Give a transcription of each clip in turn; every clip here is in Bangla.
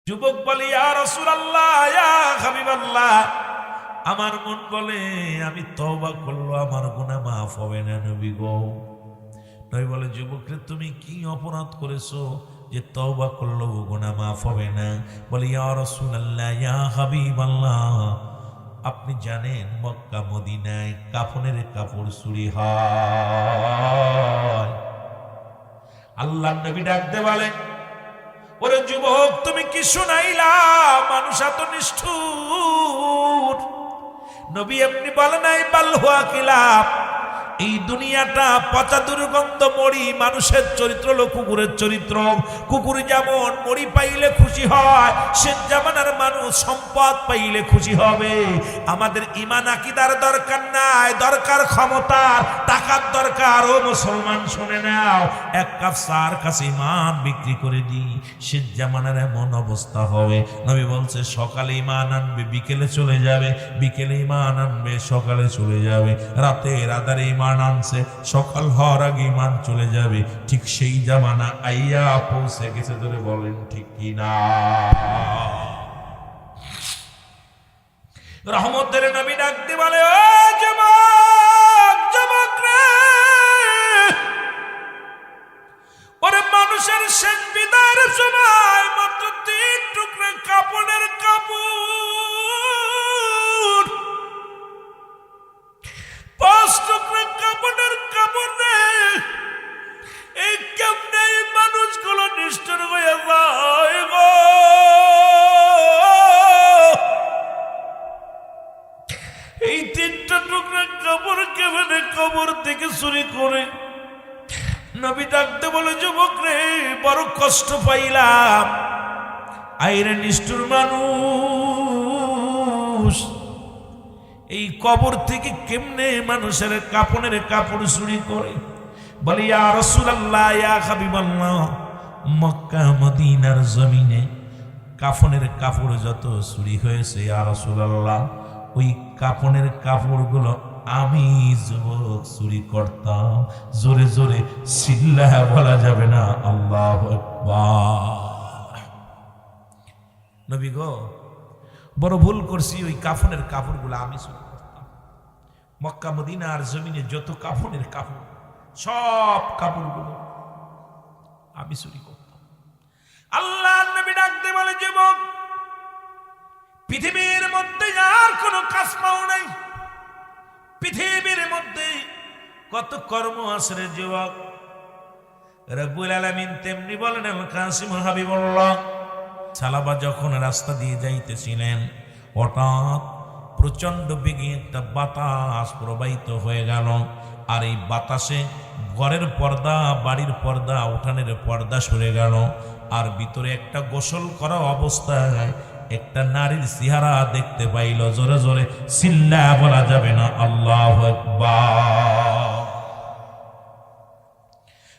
যুবক বলে, ইয়া রাসূলুল্লাহ, ইয়া হাবিবাল্লাহ, আমার মন বলে আমি তওবা করলো আমার গুনাহ মাফ হবে না নবী গো। নবী বলে, যুবক রে, তুমি কি অপরাধ করেছো যে তওবা করলো গুনাহ মাফ হবে না? বলে, ইয়া রাসূলুল্লাহ, ইয়া হাবিবাল্লাহ, আপনি জানেন মক্কা মদিনায় কাফনের কাপড় চুরি হয়। আল্লাহর নবী ডাকতে বলে, ওরে যুবক, তুমি কি শুনাইলা? মানুষ এত নিষ্ঠুর। নবী এমনি বলে নাই, বাল হুয়া কিলাব, এই দুনিয়াটা পচা দুর্গন্ধ মরি। মানুষের চরিত্র হলো কুকুরের চরিত্র। কুকুর যেমন মরি পাইলে খুশি হয়, সে জামানার মানুষ সম্পদ পাইলে খুশি হবে। আমাদের ঈমান আকীদার দরকার নাই, দরকার ক্ষমতার, টাকার দরকার। ও মুসলমান শুনে নাও, এক কাপ চার কাছে ঈমান বিক্রি করে দিই, সে জামানার এমন অবস্থা হবে। নবী বলছে, সকালে ঈমান আনবে বিকেলে চলে যাবে, বিকেলে ঈমান আনবে সকালে চলে যাবে, রাতের আধারে ঈমান আনছে, সকাল হওয়ার আগে ঈমান চলে যাবে। ঠিক সেই জামানা আইয়া পৌঁছে গেছে। ধরে বলেন ঠিক কিনা? রহমতের নবী ডাকতে বলে, ও যুবক, যুবক রে, ওরে মানুষের শেষ বিদায়ের সময় মাত্র 3 টুকরা কাপড়ের কাপড়, 5 টুকরা কাপড়ের কাপড় রে, এই কেমনে এই মানুষগুলো নিষ্ঠুর হয়ে যায় গো। এই 3টা টুকরা কাপড় কেমনে কবর থেকে চুরি করে? নবী ডাকতে বলে, যুবক রে, বড় কষ্ট পাইলাম। আইরে নিষ্ঠুর মানুষ, এই কবর থেকে কেমনে মানুষের কাপড়ের কাপড় চুরি করে? বলে, ইয়া রাসূলুল্লাহ, ইয়া হাবিবাল্লাহ, মক্কা মদিনার জমিনে কাফনের কাপড় যত চুরি হয়েছে ইয়া রাসূলুল্লাহ, ওই কাফনের কাপড়গুলো আমি যুবক চুরি করতাম। জোরে জোরে চিল্লায়া বলা যাবে না আল্লাহু আকবার। নবী গো, বড় ভুল করছি, ওই কাফনের কাপড়গুলো আমি চুরি করতাম। মক্কা মদিনার জমিনে যত কাফনের কাপড়, সব কাপড়গুলো আমি চুরি করতাম। আল্লাহর নবী ডাকতে বলে, যুবক, পৃথিবীর মধ্যে আর কোনো কাজ পাও নাই। পৃথিবীর মধ্যে কত কর্ম আছে রে যুবক। রব্বুল আলামিন তেমনি বলেন, আল কাসিম হাবিবুল্লাহ সালাবা যখন রাস্তা দিয়ে যাইতেছিলেন, হঠাৎ প্রচন্ড বেগে একটা বাতাস প্রবাহিত হয়ে গেল। আর এই বাতাসে ঘরের পর্দা, বাড়ির পর্দা, উঠানের পর্দা সরে গেল। আর ভিতরে একটা গোসল করা অবস্থায় একটা নারীর চেহারা দেখতে পাইল। জোরে জোরে চিল্লায়া বলা যাবে না আল্লাহু আকবার।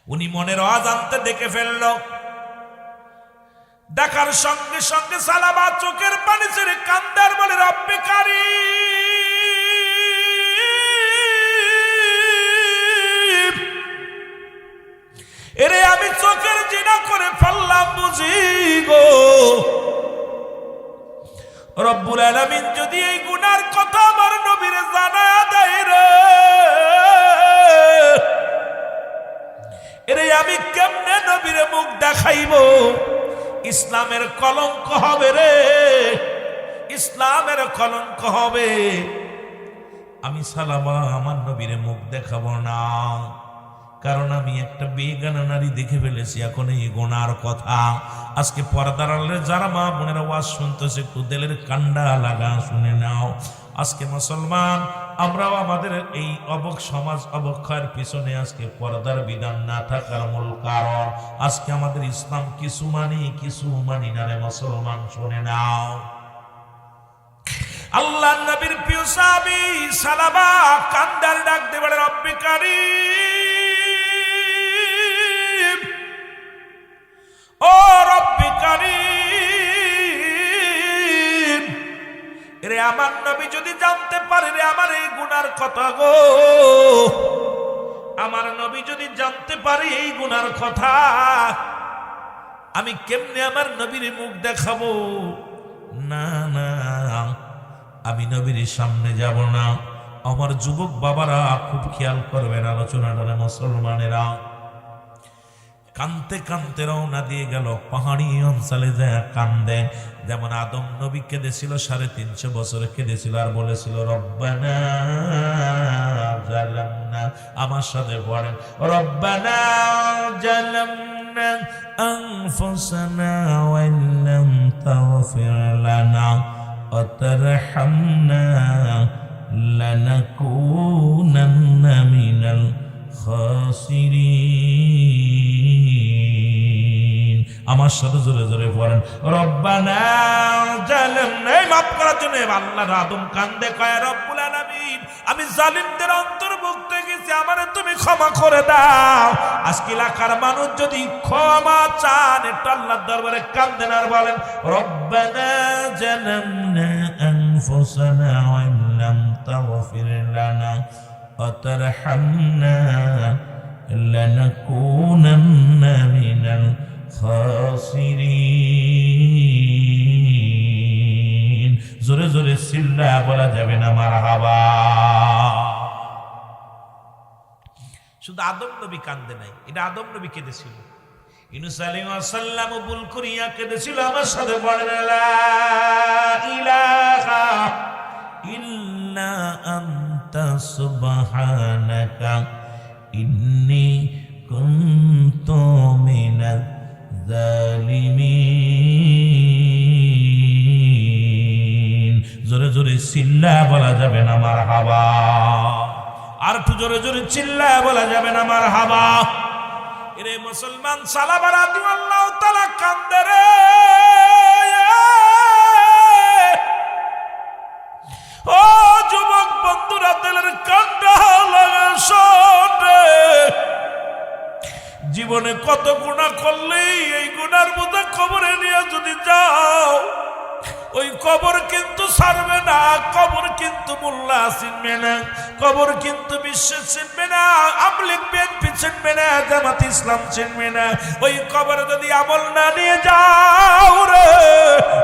উনি মনের অজান্তে দেখে ফেলল। দেখার সঙ্গে সঙ্গে সালাবা চোখের পানি ছেড়ে কান্দার বলে, রব্বে কারীম, এরে আমি চোখের জিনা করে ফেললাম বুঝি গো। রব্বুল আলামিন যদি এই গুনার কথা আমার নবীরে জানায়া দেয় রে, এরে আমি কেমনে নবীরে মুখ দেখাইব? ইসলামের কলঙ্ক হবে রে, ইসলামের কলঙ্ক হবে। আমি সালামা আমার নবীরে মুখ দেখাবো না, কারণ আমি একটা বেগানা নারী দেখে ফেলেছি। এখন এই গুনার কথা আজকে পর্দার আড়ালে যারা মা বোনেরা ওয়াজ শুনতেছে, একটু দিলের কান্ডা লাগা শুনে নাও। আজকে মুসলমান আমরাও আমাদের এই সমাজ অবক্ষয়ের পিছনে আজকে পর্দার বিধান না থাকার মূল কারণ, আজকে আমাদের ইসলাম কিছু মানি না রে মুসলমান, শুনে নাও। আল্লাহ নবীর প্রিয় সাহাবী সালাবা কান্দার ডাক দিয়ে বলে, রব্বে কারীম, ও রব্বে কারীম, রে আমার নবী যদি জানতে পারে রে আমার এই গুনার কথা গো, আমার নবী যদি জানতে পারে এই গুনার কথা, আমি কেমনে আমার নবীর মুখ দেখাবো? না না, আমি নবীর সামনে যাব না। আমার যুবক বাবারা খুব খেয়াল করবেন আলোচনাটা, মুসলমানেরা। কানতে কানতে রওনা দিয়ে গেল, পাহাড়ি অঞ্চলে যায় কান্দে। যেমন আদম নবী কেঁদেছিল, 350 বছর কেঁদেছিল, আর বলেছিল রব্বানা জালামনা। আমার সাথে পড়েন, রব্বানা জালামনা আনফুসানা ওয়া ইল্লাম তাগফির লানা ওয়া তারহামনা লানাকুনান্না মিনাল খাসিরিন। আমার সাথে জোরে জোরে পড়েন, রব্বানা জালামনা। মাফ করার জন্য আল্লাহর আদম কান্দে, কয় রব্বুল আলামিন, আমি জালিমদের অন্তর্ভুক্ত গেছি, আমারে তুমি ক্ষমা করে দাও। আজকে এলাকার মানুষ যদি ক্ষমা চান, একটু আল্লাহর দরবারে কান্দেন আর বলেন, রব্বানা জালামনা আনফুসানা ওয়া ইল্লাম তাগফির লানা ওয়া তারহামনা লানাকুনান্না মিনাল খাসিরিন। জোরে জোরে চিল্লা বলা যাবে না মারহাবা। শুধু আদম নবী কান্দে নাই, এটা আদম নবী কেঁদেছিল। ইউনূস আলাইহিস সালাম ভুল করিয়া কেঁদেছিল। আমার সাথে পড়েন, লা ইলাহা ইল্লা আনতা সুবহানাকা ইন্নী কুনতু মিনাজ জালিমিন। জোরে জোরে চিল্লা বলা যাবে না মারহাবা। আর একটু জোরে জোরে চিল্লা বলা যাবে না মারহাবা। এরে মুসলমান, সালাবা রাদিয়াল্লাহু তাআলা কান্দে রে। ও যুবক বন্ধুরা, দিলের কান্না লাগা শোনে। জীবনে কত গুনাহ করলেই এই গুনার বোঝা কবরে নিয়ে যদি যাও, ওই কবর কিন্তু ছাড়বে না, কবর কিন্তু মোল্লা চিনবে না, কবর কিন্তু বিশ্ব চিনবে না, আমলিক বিএনপি চিনবে না, জামাত ইসলাম চিনবে না। ওই কবর যদি আমল না নিয়ে যাও রে,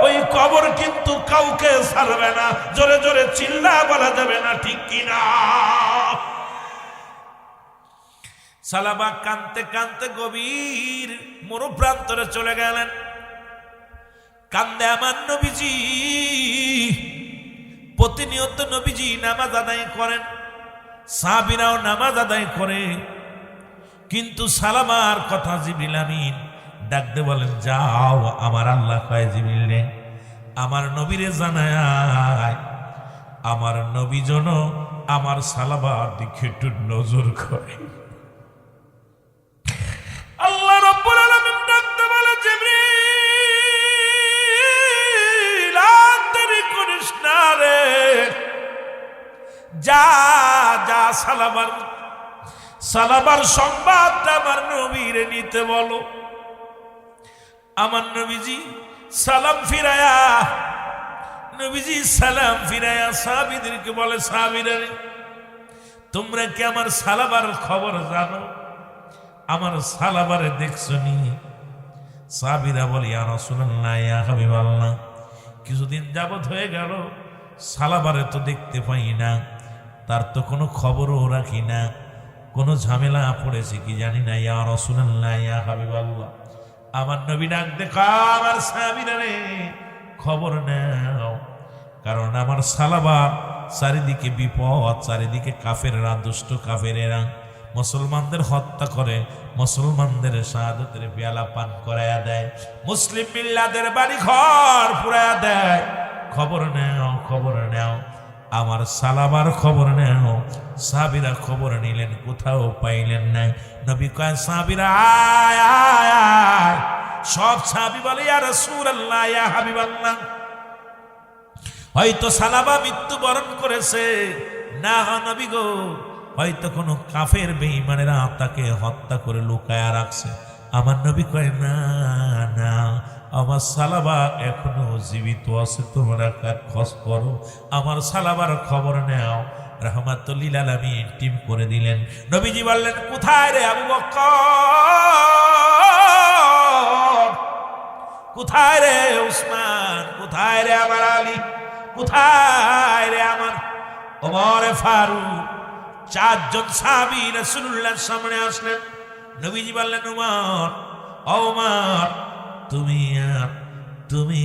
ওই কবর কিন্তু কাউকে ছাড়বে না। জোরে জোরে চিল্লা বলা যাবে না, ঠিক কিনা? সালাবা কানতে কানতে গভীর মরুপ্রান্তরে চলে গেলেন। কান্দে আমার নবীজি। প্রতিনিয়ত নবীজি নামাজ আদায় করেন, সাহাবীরাও নামাজ আদায় করে, কিন্তু সালামার কথা জিবরিল আমিন ডাকতে বলেন, যাও আমার আল্লাহ কয় জিবরিল রে, আমার নবীরে জানায় আমার নবী যেন আমার সালামার দিকে একটু নজর করে। আল্লাহ রাব্বুল আলামিন ডাকতে বলে, জিবরিল দেরি করিস না রে, যা যা সালামার সংবাদটা আমার নবীরে নিতে বলো। আমার নবীজি সালাম ফিরায়া সাহাবীদেরকে বলে, সাহাবীরা রে, তোমরা কি আমার সালাবার খবর জানো? আমার সালাবারে দেখছো নি? সাহাবীরা বলে, ইয়া রাসূলুল্লাহ, ইয়া হাবিবাল্লাহ, কিছুদিন যাবত হয়ে গেল সালাবারে তো দেখতে পাই না, তার তো কোনো খবরও রাখি না, কোনো ঝামেলা পড়েছে কি জানি না। ইয়া রাসূলুল্লাহ, ইয়া হাবিবাল্লাহ, আমার নবী ডাক দেখা, আমার সাহাবীরা রে খবর নাও, কারণ আমার সালাবার চারিদিকে বিপদ, চারিদিকে কাফেররা, দুষ্ট কাফেরেরা মুসলমানদের হত্যা করে, মুসলমানদের শাহাদাতের পেয়ালা পান করায়া দেয়, মুসলিম মিল্লাদের বাড়ি ঘর পুরায়া দেয়। খবর নাও, খবর নাও, আমার সালাবার খবর নাও। সাহাবীরা খবর নিলেন, কোথাও পাইলেন না। নবী কয়, সাহাবীরা আয় আয় আয়। সব সাহাবী বলে, ইয়া রাসূলুল্লাহ, ইয়া হাবিবাল্লাহ, হয়তো সালাবা মৃত্যুবরণ করেছে, না নবী গো, হয়তো কোনো কাফের বেঈমানেরা তাকে হত্যা করে লুকায়া রাখছে। আমার নবী কয়, না না, আমার সালাবা এখনো জীবিত আছে, তোমরা খোঁজ করো, আমার সালাবার খবর নাও। রাহমাতুল লিল আলামিন টিম করে দিলেন। নবীজি বললেন, কোথায় রে আবু বকর? কোথায় রে উসমান, কোথায় রে আমার আলী, কোথায় রে আমার ওমর ফারুক? চারজন সাহাবী রাসূলুল্লাহর সামনে আসলেন। নবীজি বললেন, ওমর, ওমর, তুমি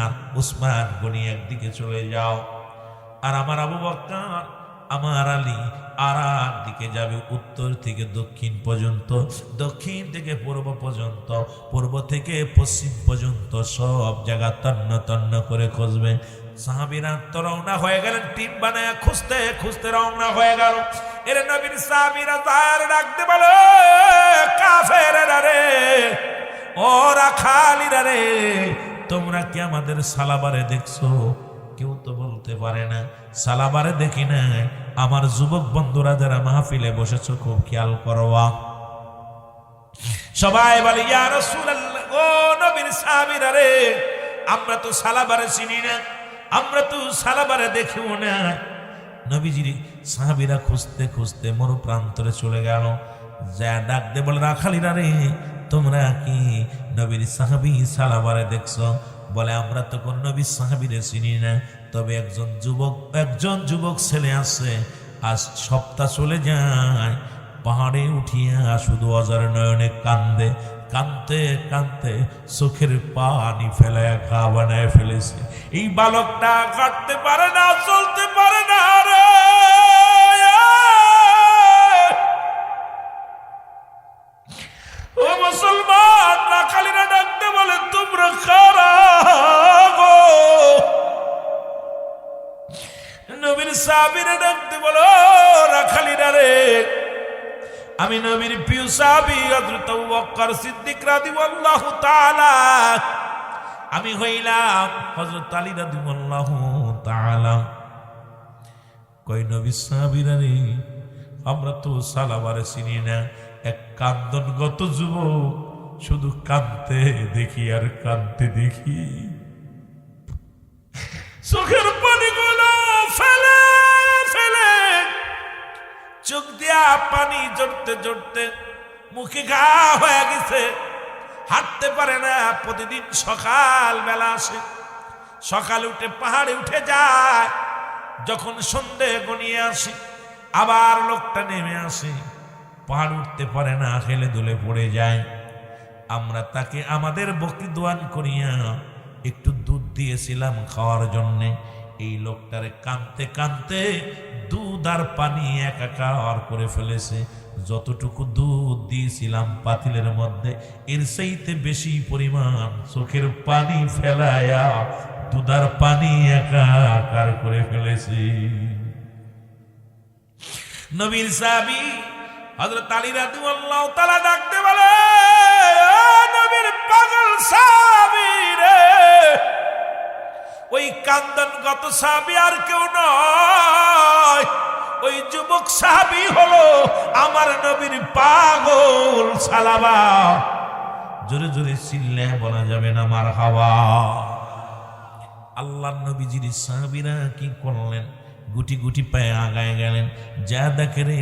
আর উসমান গনি একদিকে চলে যাও, আর আমার আবু বকর, আমার আলী আর দিকে যাবে, উত্তর থেকে দক্ষিণ পর্যন্ত, দক্ষিণ থেকে পূর্ব পর্যন্ত, পূর্ব থেকে পশ্চিম পর্যন্ত সব জায়গা তন্ন তন্ন করে খুঁজবে। সাহাবীরা তো রওনা হয়ে গেলেন, টিম বানায় খুঁজতে খুঁজতে রওনা হয়ে গেল। এর নবীর সাহাবীরা তার ডাকতে বলে, কাফেরেরা রে, ওরা খালিরা রে, তোমরা কি আমাদের সালাবারে দেখছো? কেউ তো বলতে পারে না সালাবারে দেখি না। আমার যুবক বন্ধুরা যারা মাহফিলে বসেছো, খুব খেয়াল করবা। সবাই বলে, ইয়া রাসূলুল্লাহ, ও নবীর সাহাবীরা রে, আমরা তো সালাবারে চিনি না, আমরা তো সালাবারে দেখিও না। নবীজির সাহাবীরা খুঁজতে খুঁজতে মরু প্রান্তরে চলে গেল। যা ডাক দে বলে, রাখালিরা রে, তোমরা কি নবীর সাহাবী সালাবারে দেখছো? বলে, আমরা তো কোন নবীর সাহাবীরে চিনি না, তবে একজন যুবক ছেলে আছে, আজ সপ্তাহ চলে যায়, পাহাড়ে উঠিয়া শুধু অজর নয়নে কান্দে, কানতে কানতে চোখের পানি ফেলায় ঘা বানায় ফেলেছে। এই বালকটা কাটতে পারে না, চলতে পারে না রে। ও মুসলমান, রাখালিরা ডাকতে বলে, তোমরা কারা গো? নবীর সাহাবীরা ডাকতে বলো, রাখালিরা রে, আমি নবীর প্রিয় সাহাবী হযরত আবু বকর সিদ্দিক রাদিয়াল্লাহু তাআলা, আমি হইলাম হযরত আলী রাদিয়াল্লাহু তাআলা। কই নবীর সাহাবীরা রে, আমরা তো সালাবারে চিনি না। এক কান্দনগত যুবক, শুধু কাঁদতে দেখি আর কাঁদতে দেখি, চোখের পানিগুলো ফেলে ফেলে, চোখ দিয়া পানি জড়তে জড়তে মুখে ঘা হয়ে গেছে, হাঁটতে পারে না। প্রতিদিন সকাল বেলা আসে, সকালে উঠে পাহাড়ে উঠে যায়, যখন সন্ধে গনিয়ে আসে আবার লোকটা নেমে আসে, পাহাড় উঠতে পারে না, হেলে দুলে পড়ে যায়। আমরা তাকে আমাদের বকরি দোয়ান করিয়া একটু দুধ দিয়েছিলাম খাওয়ার জন্যে। এই লোকটারে কাঁদতে কাঁদতে দুধ আর পানি একাকার করে ফেলেছে। যতটুকু দুধ দিয়েছিলাম পাতিলের মধ্যে, এর চাইতে বেশি পরিমাণ চোখের পানি ফেলায়া দুধ আর পানি একাকার করে ফেলেছে। নবীর সাহাবী হযরত আলী রাদিয়াল্লাহু তাআলা ডাকতে বলে, নবীর পাগল সাহাবী রে, ওই কান্দনগত সাহাবী আর কেউ নয়, ওই যুবক সাহাবী হলো আমার নবীর পাগল সালাবা। জোরে জোরে চিল্লে বলা যাবে না মারহাবা। আল্লাহর নবীজির সাহাবীরা কি করলেন? গুটি গুটি পায়ে আগায় গেলেন। যা দেখে রে,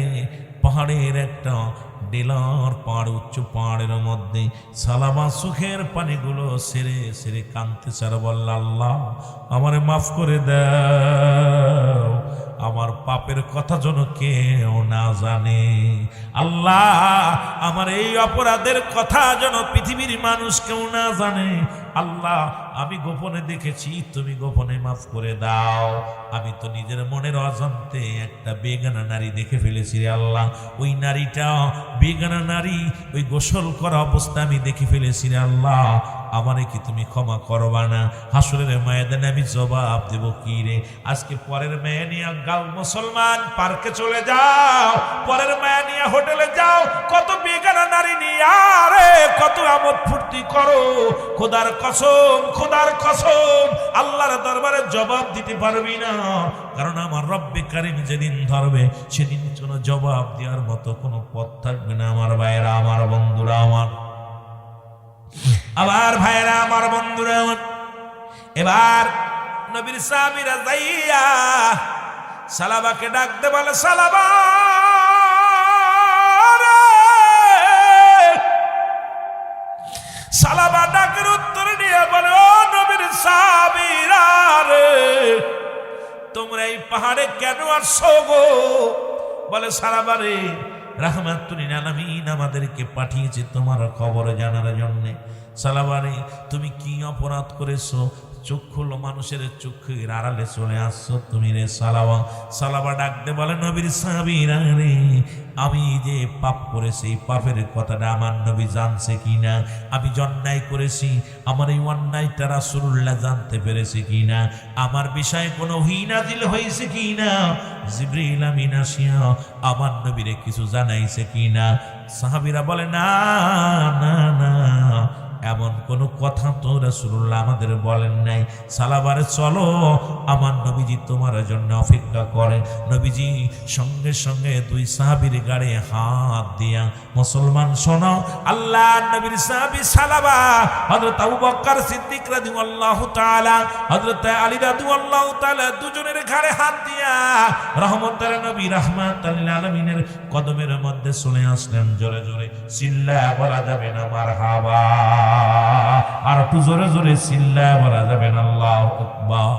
পাহাড়ের একটা ডেলার পাহাড়, উচ্চ পাহাড়ের মধ্যে সালামা চোখের পানিগুলো সেরে সেরে কাঁদতে চার বলল, আল্লাহ আমারে মাফ করে দাও, আমার পাপের কথা যেন কেউ না জানে। আল্লাহ আমার এই অপরাধের কথা যেন পৃথিবীর মানুষ কেউ না জানে। আল্লাহ আমি গোপনে দেখেছি, তুমি গোপনে মাফ করে দাও। আমি তো নিজের মনের অজান্তে একটা বেগানা নারী দেখে ফেলেছি রে আল্লাহ। ওই নারীটা বেগানা নারী, ওই গোসল করা অবস্থা আমি দেখে ফেলেছি রে আল্লাহ। আমারে কি তুমি ক্ষমা করবা না? হাসরের ময়দানে আমি জবাব দেব কি রে? আজকে পরের মেয়ে নিয়ে গাও মুসলমান পার্কে চলে যাও, পরের মেয়ে নিয়ে হোটেলে যাও, কত বেগানা নারী নিয়ে আরে কত আমোদ ফুর্তি করো। খোদার কসম, খোদার কসম, আল্লাহর দরবারে জবাব দিতে পারবি না। কারণ আমার রব্বে কারীম যেদিন ধরবে, সেদিন কোনো জবাব দেওয়ার মতো কোনো পথ থাকবে না। আমার ভাইয়েরা, আমার বন্ধুরা, আমার ভাইয়েরা, আমার বন্ধুরা, এবার নবীর সাহাবীরা যাইয়া সালাবাকে ডাকতে বলে, সালাবা সালাবা ডাকের উত্তর নিয়ে দিয়া বলে, ও নবীর সাহাবীরা রে, তোমরা এই পাহাড়ে কেন আসছো গো? বলে, সালাবারে রাহমাতুল লিল আলামিন আমাদেরকে পাঠিয়েছে তোমার খবর জানার জন্য। সালাবারে তুমি কি অপরাধ করেছো? চক্ষু মানুষের চক্ষুর আড়ালে চলে আসছো তুমি রে সালাবা। সালাবা ডাকতে বলে, নবীর সাহাবীরা রে, আমি যে পাপ করেছি এই পাপের কথাটা আমার নবী জানছে কিনা, আমি যে অন্যায় করেছি আমার এই অন্যায়টা রাসূলুল্লাহ জানতে পেরেছে কিনা, আমার বিষয়ে কোনো ওহী নাযিল হয়েছে কিনা, জিবরিল আমিন আসিয়া আমার নবীরে কিছু জানাইছে কিনা? সাহাবীরা বলে, না না না, এমন কোন কথা তো রাসূলুল্লাহ আমাদের বলেন নাই। সালাবারে চলো, আমার নবীজি তোমার জন্য অপেক্ষা করে। নবীজি সঙ্গে সঙ্গে দুই সাহাবীর গাড়ে হাত দিয়া, মুসলমান শোনো, আল্লাহ নবীর সাহাবী সালাবা হযরত আবু বকর সিদ্দিক রাদিয়াল্লাহু তাআলা, হযরত আলী রাদিয়াল্লাহু তাআলা দুজনের ঘাড়ে হাত দিয়া রহমতের নবী রাহমাতুল লিল আলামিনের কদমের মধ্যে চলে আসলেন। জোরে জোরে চিল্লায়া বলা যাবে না মারহাবা, আর একটু জোরে জোরে চিল্লায়া বলা যাবে না আল্লাহু আকবার।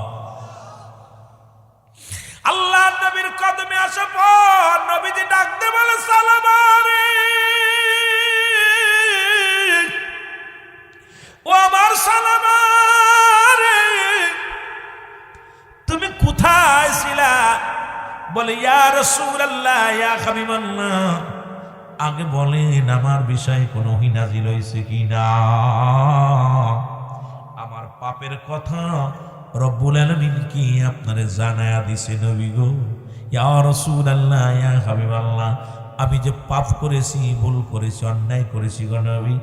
আল্লাহ নবীর কদমে আসার পর নবীজি ডাকতে বলে, সালামা রে, ও আমার সালামা রে, তুমি কোথায় ছিলা? বলে, ইয়া রাসূলুল্লাহ, ইয়া হাবিবাল্লাহ, আগে বলেন আমার বিষয়ে কোনো ওহী নাযিল হয়েছে কিনা, আমার পাপের কথা রব্বুল আলামিন কি আপনারে জানায়া দিছে নবী গো? ইয়া রাসূলুল্লাহ, ইয়া হাবিবাল্লাহ, আমি যে পাপ করেছি, ভুল করেছি, অন্যায় করেছি গো নবী,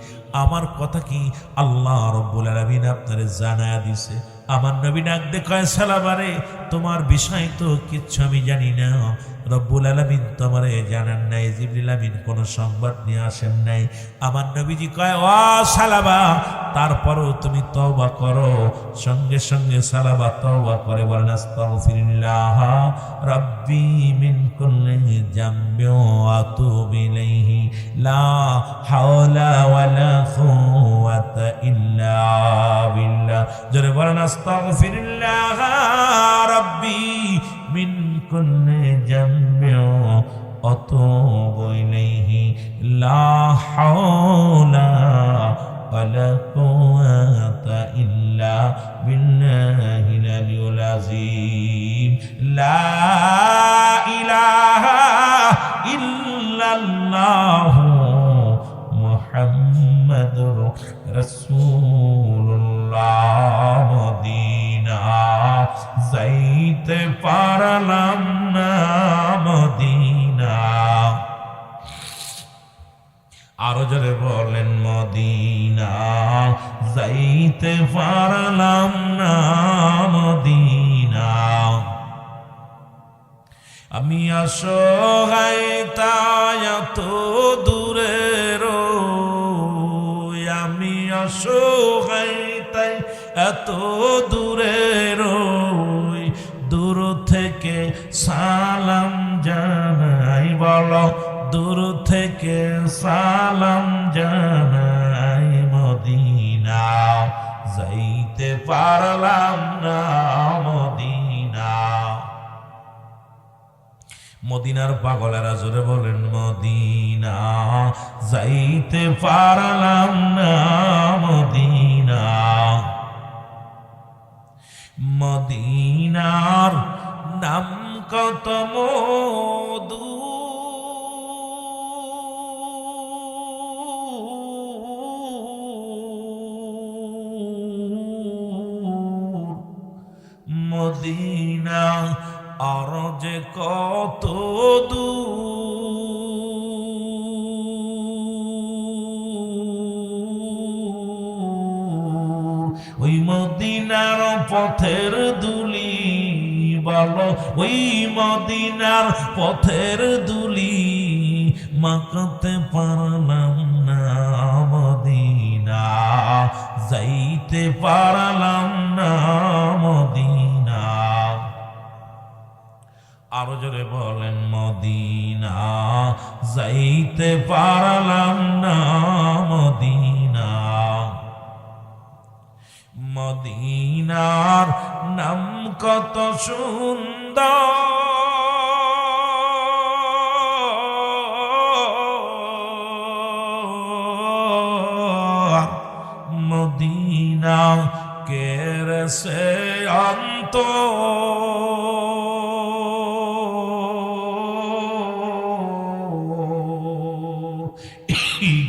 আমার কথা কি আল্লাহ রব্বুল আলামিন আপনারে জানায়া দিছে? আমার নবী ডাক দিয়ে কয়, সালাবারে তোমার বিষয় তো কিচ্ছু আমি জানি না, রব্বুল আলামিন তোমারে জানান নাই, জিবরিল আমিন কোনো সংবাদ নিয়ে আসেন নাই। আমার নবীজি কয়, ও সালাবা, তারপরও তুমি তওবা করো। সঙ্গে সঙ্গে সালাবা তওবা করে বলেন, আস্তাগফিরুল্লাহ রাব্বি মিন কুল্লি যামবি ওয়া আতুবু ইলাইহি লা হাওলা ওয়ালা কুওয়াতা ইল্লা বিল্লাহ। জোরে বলেন, আস্তাগফিরুল্লাহ রাব্বি মিন কুল্লি যামবি ওয়া আতুবু ইলাইহি লা হাওলা ওয়ালা কুওয়াতা ইল্লা বিল্লাহিল আলিয়্যিল আযীম। লা ইলাহা ইল্লাল্লাহু মুহাম্মাদুর রাসূলুল্লাহ। মদিনা যাইতে পারলাম না, মদিনা। আরো জোরে বলেন, মদিনা যাইতে পারলাম না, মদিনা। আমি অসহায় তাই এত দূরে রই, আমি অসহায় তাই এত দূরে রই, দূর থেকে সালাম জানাই, বলো দূর থেকে সালাম জানাই, মদিনা যাইতে পারলাম না, মদিনা। মদিনার পাগলেরা জোরে বলেন, মদিনা যাইতে পারলাম না, মদিনা। মদিনার নাম কত মধু, মদিনা আর যে কত দূর, ওই মদিনার পথের ধুলি, বলো ওই মদিনার পথের ধুলি মাখাতে পারলাম না, মদিনা যাইতে পারলাম না, মদিনা। আরো জোরে বলেন, মদিনা যাইতে পারলাম না, মদিনা। তোমার নাম কত সুন্দর, মদিনা কেরসে অন্ত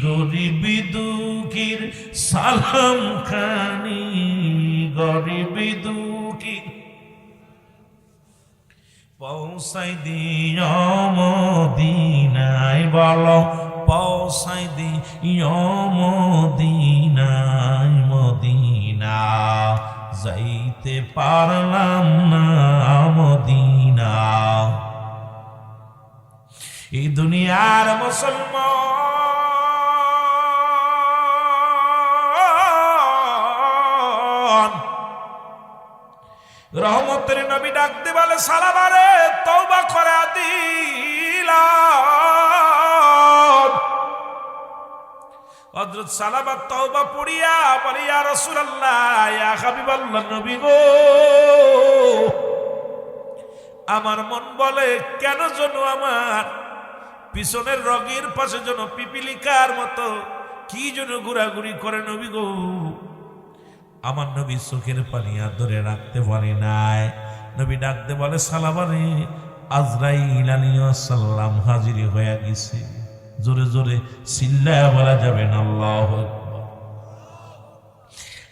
গরিবি দুঃখীর সালাম খানি, গরিবি দুঃখীর পৌঁছাই দিও মদিনায়, বলো পৌঁছাই দিও মদিনায়, মদিনা যাইতে পারলাম না মদিনা। এই দুনিয়ার মুসলমান রহমতের নবী ডাকতে বলে সালাবারে তওবা করে দিলাম। হযরত সালাবা তওবা পড়িয়া বলে ইয়া রাসূলুল্লাহ, ইয়া হাবিবাল্লাহ, নবী গো, আমার মন বলে কেন যেন আমার পিছনের রগের পাশে যেন পিপিলিকার মতো কি যেন ঘোরাঘুরি করে নবী গো। আমার নবী চোখের পানি আর ধরে রাখতে পারি নাই। নবী ডাকতে বলে সালাবারে আজরাইল আলাইহিস সালাম হাজির হয়ে গেছে। জোরে জোরে চিল্লায়া বলা যাবে না আল্লাহু আকবার।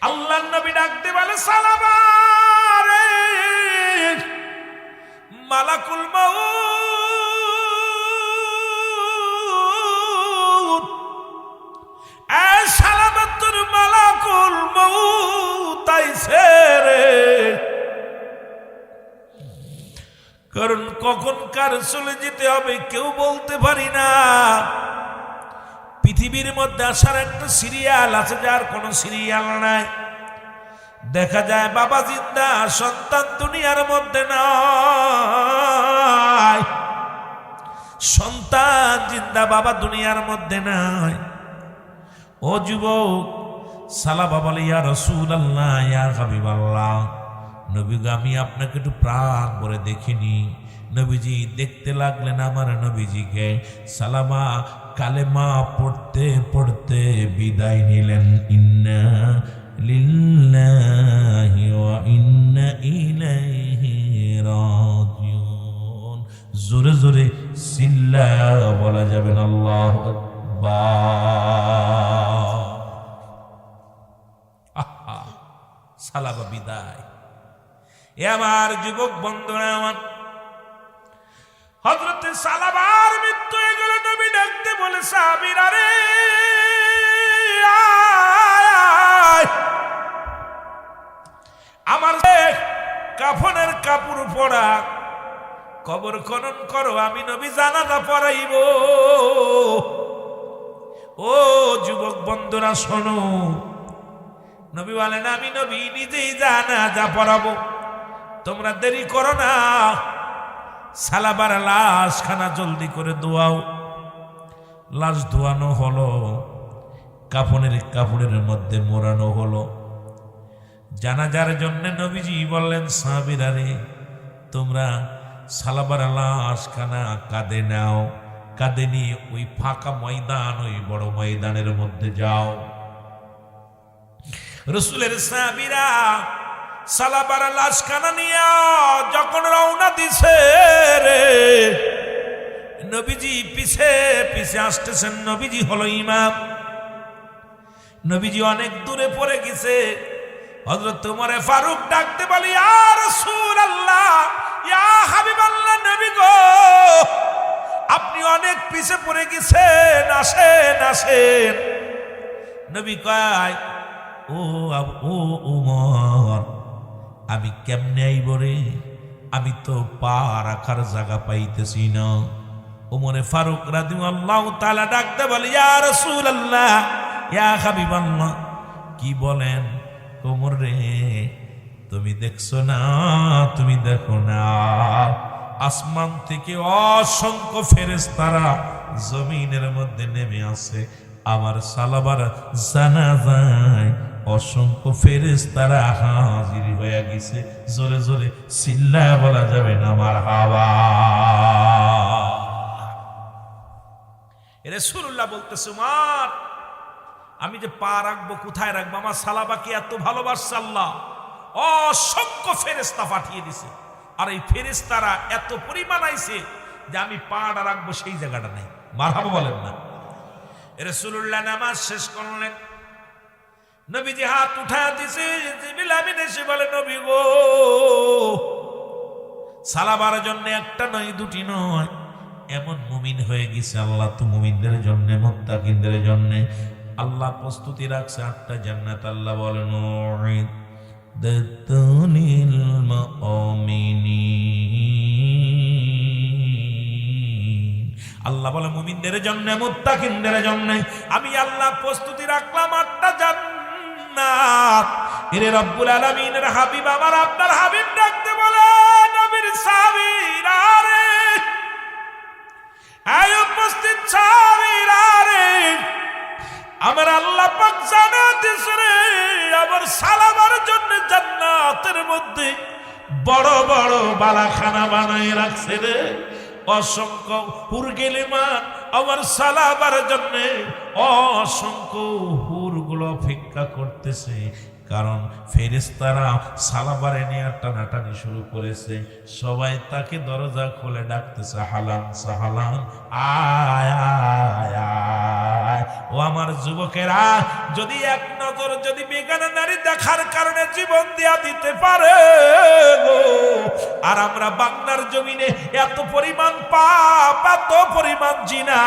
আল্লাহর নবী ডাকতে বলে সালাবারে মালাকুল মাউত, এ সালামাতুর মালাকুল মাউত আইছে রে। কারণ কখন কার চলে যেতে হবে কেউ বলতে পারি না। পৃথিবীর মধ্যে আসার একটা সিরিয়াল আছে, যার কোনো সিরিয়াল নাই। দেখা যায় বাবা জিন্দা, সন্তান দুনিয়ার মধ্যে নাই। সন্তান জিন্দা, বাবা দুনিয়ার মধ্যে নাই। ও যুবক, সালাবা বলে ইয়া রাসূলুল্লাহ, ইয়া হাবিবাল্লাহ, নবী গো আমি আপনাকে একটু প্রাণ ভরে দেখিনি। নবীজি দেখতে লাগলেন আমার নবীজিকে। সালামা কালেমা পড়তে পড়তে বিদায় নিলেন। ইন্না লিল্লাহি ওয়া ইন্না ইলাইহি রাজিউন। জোরে জোরে চিল্লা বলা যাবে না আল্লাহু আকবার। আহা, সালাবা বিদায়। এ আমার যুবক বন্ধুরা, আমার হযরত সালাবার মৃত্যু হয়ে গেল। নবী ডাকতে বলে সাহাবীরা রে আমার কাফনের কাপড় পরা, কবর খনন করো, আমি নবী জানাজা পড়াইব। ও যুবক বন্ধুরা শোনো, নবী বলেন আমি নবী নিজেই জানাজা পড়াবো, তোমরা দেরি করো না। সালাবার লাশ খানা জলদি করে ধোয়াও। লাশ ধোয়ানো হলো, কাফনের কাপড়ের মধ্যে মোড়ানো হলো। জানাজার জন্য নবীজি বললেন সাহাবীরা রে তোমরা সালাবার লাশ খানা কাঁধে নাও, কাঁধে নিয়ে ওই ফাঁকা ময়দান, ওই বড় ময়দানের মধ্যে যাও। রাসূলের সাহাবীরা সালাবার লাশ খানা নিয়া যখন রওনা দিছে রে, নবীজি পিছে পিছে আসতেছেন। নবীজি হলো ইমাম। নবীজি অনেক দূরে পড়ে গেছে। হযরত ওমর ফারুক ডাকতে বলি ইয়া রাসূলুল্লাহ, ইয়া হাবিবাল্লাহ, নবী গো আপনি অনেক পিছে পড়ে গেছেন, আসেন আসেন। নবী কয় ও ওমর আমি কেমনে আইব রে, আমি তো পা রাখার জায়গা পাইতেছি না। ওমরে ফারুক রাদিয়াল্লাহু তাআলা ডাকতে বলে ইয়া রাসূলুল্লাহ, ইয়া হাবিবাল্লাহ, কি বলেন? ওমর রে তুমি দেখছো না, তুমি দেখো না, আসমান থেকে অসংখ্য ফেরেশতারা জমিনের মধ্যে নেমে আসে আমার সালাবার জানাজায় অসংখ্য ফেরেশতারা হাজির হয়ে গেছে। জোরে জোরে চিল্লায়া বলা যাবে না মারহাবা। রাসূলুল্লাহ বলতেছে, উমর আমি যে পা রাখবো কোথায় রাখবো? আমার সালাবাকে এত ভালোবাসছে আল্লাহ, অসংখ্য ফেরেশতা পাঠিয়ে দিছে। আর এই ফেরেশতারা এত পরিমাণ আইছে যে আমি পাটা রাখবো সেই জায়গাটা নেই। মারহাবা বলেন না। রাসূলুল্লাহ নামাজ শেষ করলেন, নবীজি হাত উঠায় দিছে। জিবরিল আমিন এসে বলে, নবী গো, সালাবার জন্য একটা নয় দুটি নয়, এমন মুমিন হয়ে গেছে আল্লাহ তো মুমিনদের জন্য মুত্তাকিনদের জন্য আল্লাহ প্রস্তুতি রাখছে 8টা জান্নাত। আল্লাহ বলেন, উইদ্দাতুনিল মুমিনিন। আল্লাহ বলে মুমিনদের জন্য মুত্তাকিনদের জন্য আমি আল্লাহ প্রস্তুতি রাখলাম 8টা জান্নাত। এরে রব্বুল আলামিনের হাবিব আমার আপনার হাবিব ডাকতে বলে, নবীর সাহাবীরা রে, আয় উপস্থিত সাহাবীরা রে, আমার আল্লাহ পাক জানাতেছে রে, আমার সালাবার জন্য জান্নাতের মধ্যে বড় বড় বালাখানা বানায় রাখছে রে। অসংখ্য হুরগেলিমান আমার সালাবার জন্য অসংখ্য হুরগুলো অপেক্ষা করতেছে। কারণ ফেরেশতারা সালাবারে নিয়ে টানাটানি শুরু করেছে। সবাই তাকে দরজা খুলে ডাকতেছে, হালান সাহালান, আয় আয় আয়। ও আমার যুবকেরা, যদি এক নজর যদি বেগানা নারী দেখার কারণে জীবন দিয়া দিতে পারে গো, আর আমরা বাংলার জমিনে এত পরিমাণ পাপ, এত পরিমাণ জিনা,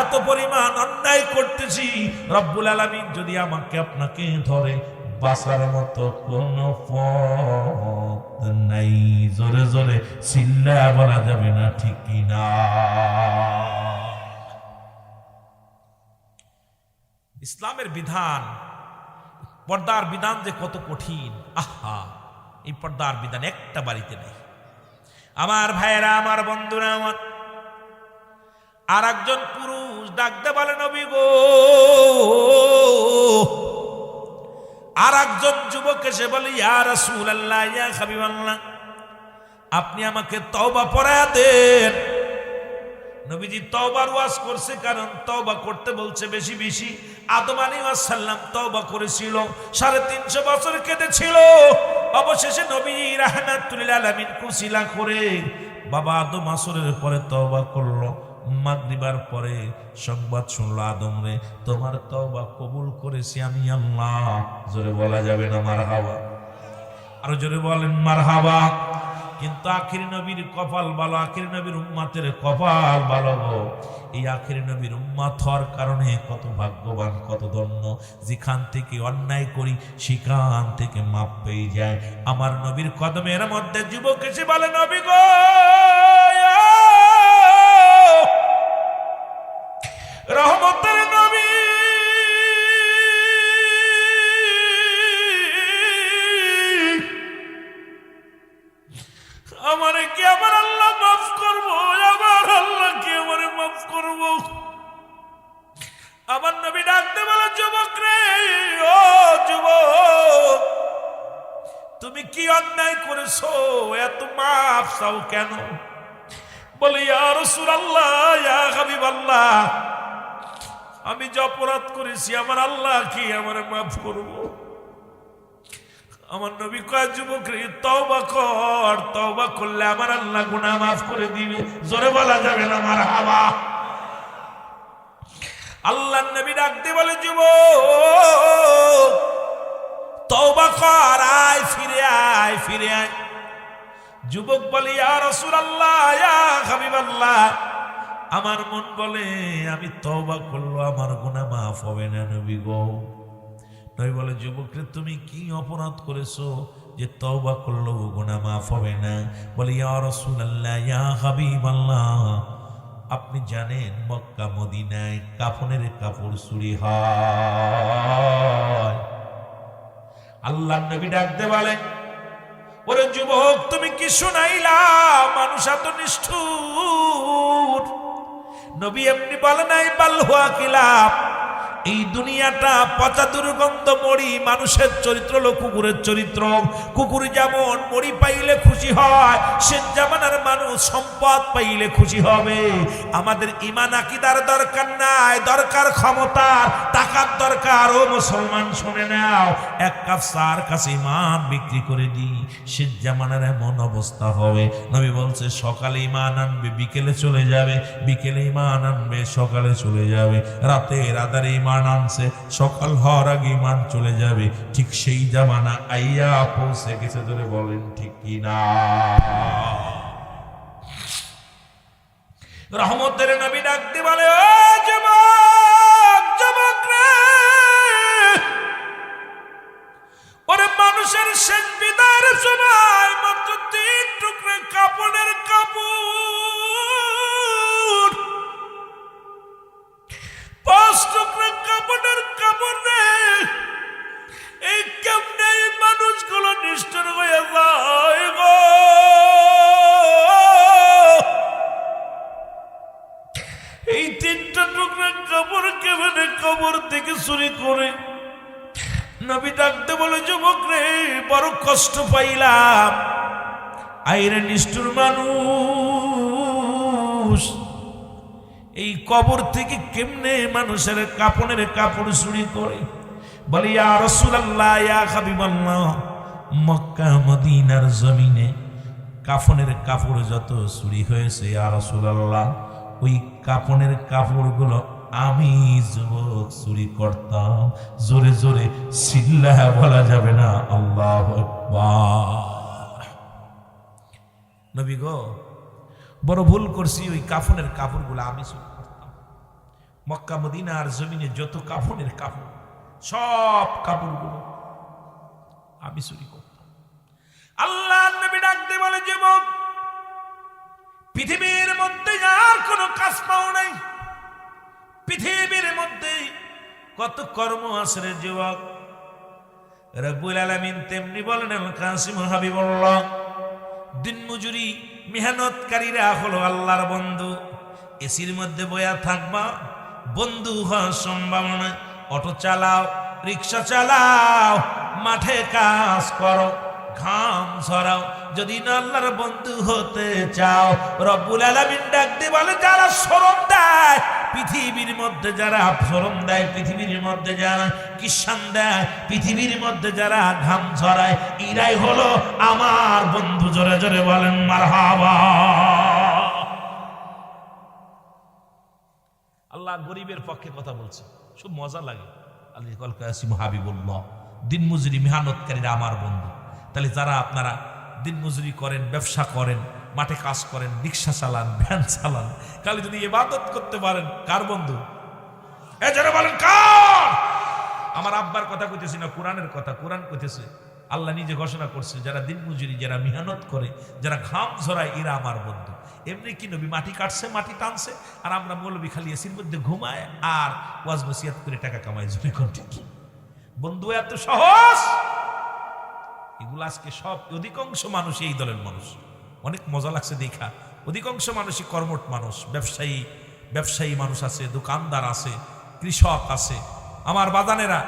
এত পরিমাণ অন্যায় করতেছি, রব্বুল আলামিন যদি আমাকে আপনাকে ধরে, বাঁচার মতো কোন পথ নাই। জোরে জোরে চিল্লায়া বলা যাবে না ঠিক কিনা? ইসলামের বিধান, পর্দার বিধান যে কত কঠিন, আহা, এই পর্দার বিধান একটা বাড়িতে নেই। আমার ভাইয়েরা, আমার বন্ধুরা, আমার আর একজন পুরুষ ডাকতে বলে, নবী গো। আর একজন যুবক এসে বলে, ইয়া রাসূলুল্লাহ, ইয়া হাবিবাল্লাহ, আপনি আমাকে তওবা পড়ায়া দেন। নবীজি তওবার ওয়াজ করছে, কারণ তওবা করতে বলছে বেশি বেশি। আদম আলাইহিস সালাম তওবা করেছিল, 350 বছর কেঁদেছিল। অবশেষে নবী রাহমাতুল লিল আলামিন কুশিলা করে বাবা আদম আসরের পরে তওবা করলো। মাগরিবার পরে সংবাদ শুনলো, আদম রে, তোমার তওবা কবুল করেছি আমি আল্লাহ। জোরে বলা যাবে না মারহাবা? আরো জোরে বলেন মারহাবা। কিন্তু আখির নবীর কপাল ভালো, আখির নবীর উম্মতের কপাল ভালো গো। এই আখির নবীর উম্মত হওয়ার কারণে কত ভাগ্যবান, কত ধন্য। যেখান থেকে অন্যায় করি সেখান থেকে মাপ পেয়ে যায়। আমার নবীর কদমের মধ্যে যুবক এসে বলে, নবী গো, রহমতের নবী, আমারে কি আমার আল্লাহ মাফ করবো? আমার আল্লাহ কি আমারে মাফ করবো? আমার নবী ডাকতে বলে, যুবক রে, ও যুবক, তুমি কি অন্যায় করেছো? এত মাফ চাও কেন? বলে, ইয়া রাসূলুল্লাহ, ইয়া হাবিবাল্লাহ, আমি যে অপরাধ করেছি আমার আল্লাহ কি আমারে মাফ করবো? আমার নবী কয়, যুবক রে, তওবা কর, তওবা করলে আমার আল্লাহ গুনাহ মাফ করে দিবে। জোরে বলা যাবে না মারহাবা? আল্লাহর নবী ডাকতে বলে, যুবক তওবা কর, আয় ফিরে আয়, ফিরে আয়। যুবক বলে, ইয়া রাসূলুল্লাহ, ইয়া হাবিবাল্লাহ, আমার মন বলে আমি তওবা করলো আমার গুনাহ মাফ হবে না নবী গো। নবী বলে, যুবক রে, তুমি কি অপরাধ করেছো যে তওবা করলো গুনাহ মাফ হবে না? বলে, ইয়া রাসূলুল্লাহ, ইয়া হাবিবাল্লাহ, আপনি জানেন মক্কা মদিনায় কাফনের কাপড় চুরি হয়। আল্লাহর নবী ডাকতে বলে, ওরে যুবক, তুমি কি শুনাইলা? মানুষ এত নিষ্ঠুর। নবী এমনি বলে নাই, বাল হুয়া কিলাব, এই দুনিয়াটা পচা দুর্গন্ধ মরি, মানুষের চরিত্র হলো কুকুরের চরিত্র। কুকুর যেমন মরি পাইলে খুশি হয়, সে জামানার মানুষ সম্পদ পাইলে খুশি হবে। আমাদের ঈমান আকীদার দরকার নাই, দরকার ক্ষমতা, টাকার দরকার। ও মুসলমান শুনে নাও, এক কাপ চার কাছে ঈমান বিক্রি করে দিই, সে জামানার এমন অবস্থা হবে। নবী বলছে সকালে ঈমান আনবে বিকেলে চলে যাবে, বিকেলে ঈমান আনবে সকালে চলে যাবে, রাতের আধারে ঈমান আনছে সকাল হওয়ার আগে ঈমান চলে যাবে। ঠিক সেই জামানা আইয়া পৌঁছে গেছে। ধরে বলেন ঠিক কি না? রহমতের নবী ডাক দিয়ে বলে, ও যুবক, যুবক রে, ওরে মানুষের শেষ বিদায়ের সময় মাত্র 3 টুকরো কাপড়ের কাপড়, 5 টুকরো কাপড়ের কাপড় রে। এই কেমনে মানুষগুলো নিষ্ঠুর হয়ে যায় গো। এই 3টা টুকরো কাপড় কেমনে কবর থেকে চুরি করে। নবী ডাকতে বলে, যুবক রে, বড় কষ্ট পাইলাম। আইরে নিষ্ঠুর মানুষ, এই কবর থেকে কেমনে মানুষের কাপড়ের কাপড় চুরি করে। বলি, ইয়া রাসূলুল্লাহ, ইয়া হাবিবাল্লাহ, মক্কা মদিনার জমিনে কাফনের কাপড় যত চুরি হয়েছে ইয়া রাসূলুল্লাহ, ওই কাফনের কাপড়গুলো আমি যুবক চুরি করতাম। জোরে জোরে চিল্লায়া বলা যাবে না আল্লাহু আকবার। নবী গো, বড় ভুল করছি, ওই কাফনের কাপড়গুলো আমি চুরি করতাম। মক্কা মদিনার জমিনে যত কাফনের কাপড়, সব কাপড়গুলো আমি চুরি করতাম। আল্লাহ নবী ডাক দিয়ে বলে, যুবক, পৃথিবীর মধ্যে আর কোনো কাজ পাও নাই। পৃথিবীর মধ্যে কত কর্ম আছে রে যুবক। রব্বুল আলামিন তেমনি বলেন, আল কাসিম হাবিবুল্লাহ, দিন মজুরি মেহনতকারীরা হলো আল্লাহর বন্ধু। এসির মধ্যে বয়া থাকবা, বন্ধু হওয়ার সম্ভাবনা। অটো চালাও, রিক্সা চালাও, মাঠে কাজ করো, ঘাম ঝরাও, যদি না আল্লাহর বন্ধু হতে চাও। রব্বুল আলামিন ডাক দিয়ে বলে, যারা শরম দেয় পৃথিবীর মধ্যে, যারা শরম দেয় পৃথিবীর মধ্যে, যারা কিষান দেয় পৃথিবীর মধ্যে, যারা ঘাম ঝরায়, এরাই হলো আমার বন্ধু। জোরে জোরে বলেন মারহাবা। আল্লাহ গরিবের পক্ষে কথা বলছে, খুব মজা লাগে। আল্লাহ আল কাসিম হাবিবুল্লাহ, দিন মজুরি মেহনতকারীরা আমার বন্ধু। তাহলে যারা আপনারা দিন মজুরি করেন, ব্যবসা করেন, মাঠে কাজ করেন, রিক্সা চালান, ভ্যান চালান, খালি যদি ইবাদত করতে পারেন, কার বন্ধু? যারা বলেন কার? আমার আব্বার কথা কইতেছি না, কোরআনের কথা। কোরআন কইতেছে, আল্লাহ নিজে ঘোষণা করছে, যারা দিন মজুরি, যারা মেহনত করে, যারা ঘাম ঝরায়, এরা আমার বন্ধু। এমনি কি নবী মাটি কাটছে, মাটি টানছে, আর আমরা মৌলবি খালি এসির মধ্যে ঘুমায় আর ওয়াজ নসিহত করে টাকা কামাই। জোরে কোন ঠিক? বন্ধু এত সহজ? এগুলো আজকে সব অধিকাংশ মানুষ এই দলের মানুষ। অনেক মজা লাগছে দেখা। অধিকাংশ মানুষই কর্মঠ মানুষ, ব্যবসায়ী মানুষ আছে, দোকানদার আছে, কৃষক আছে। আমার বাদানেরা,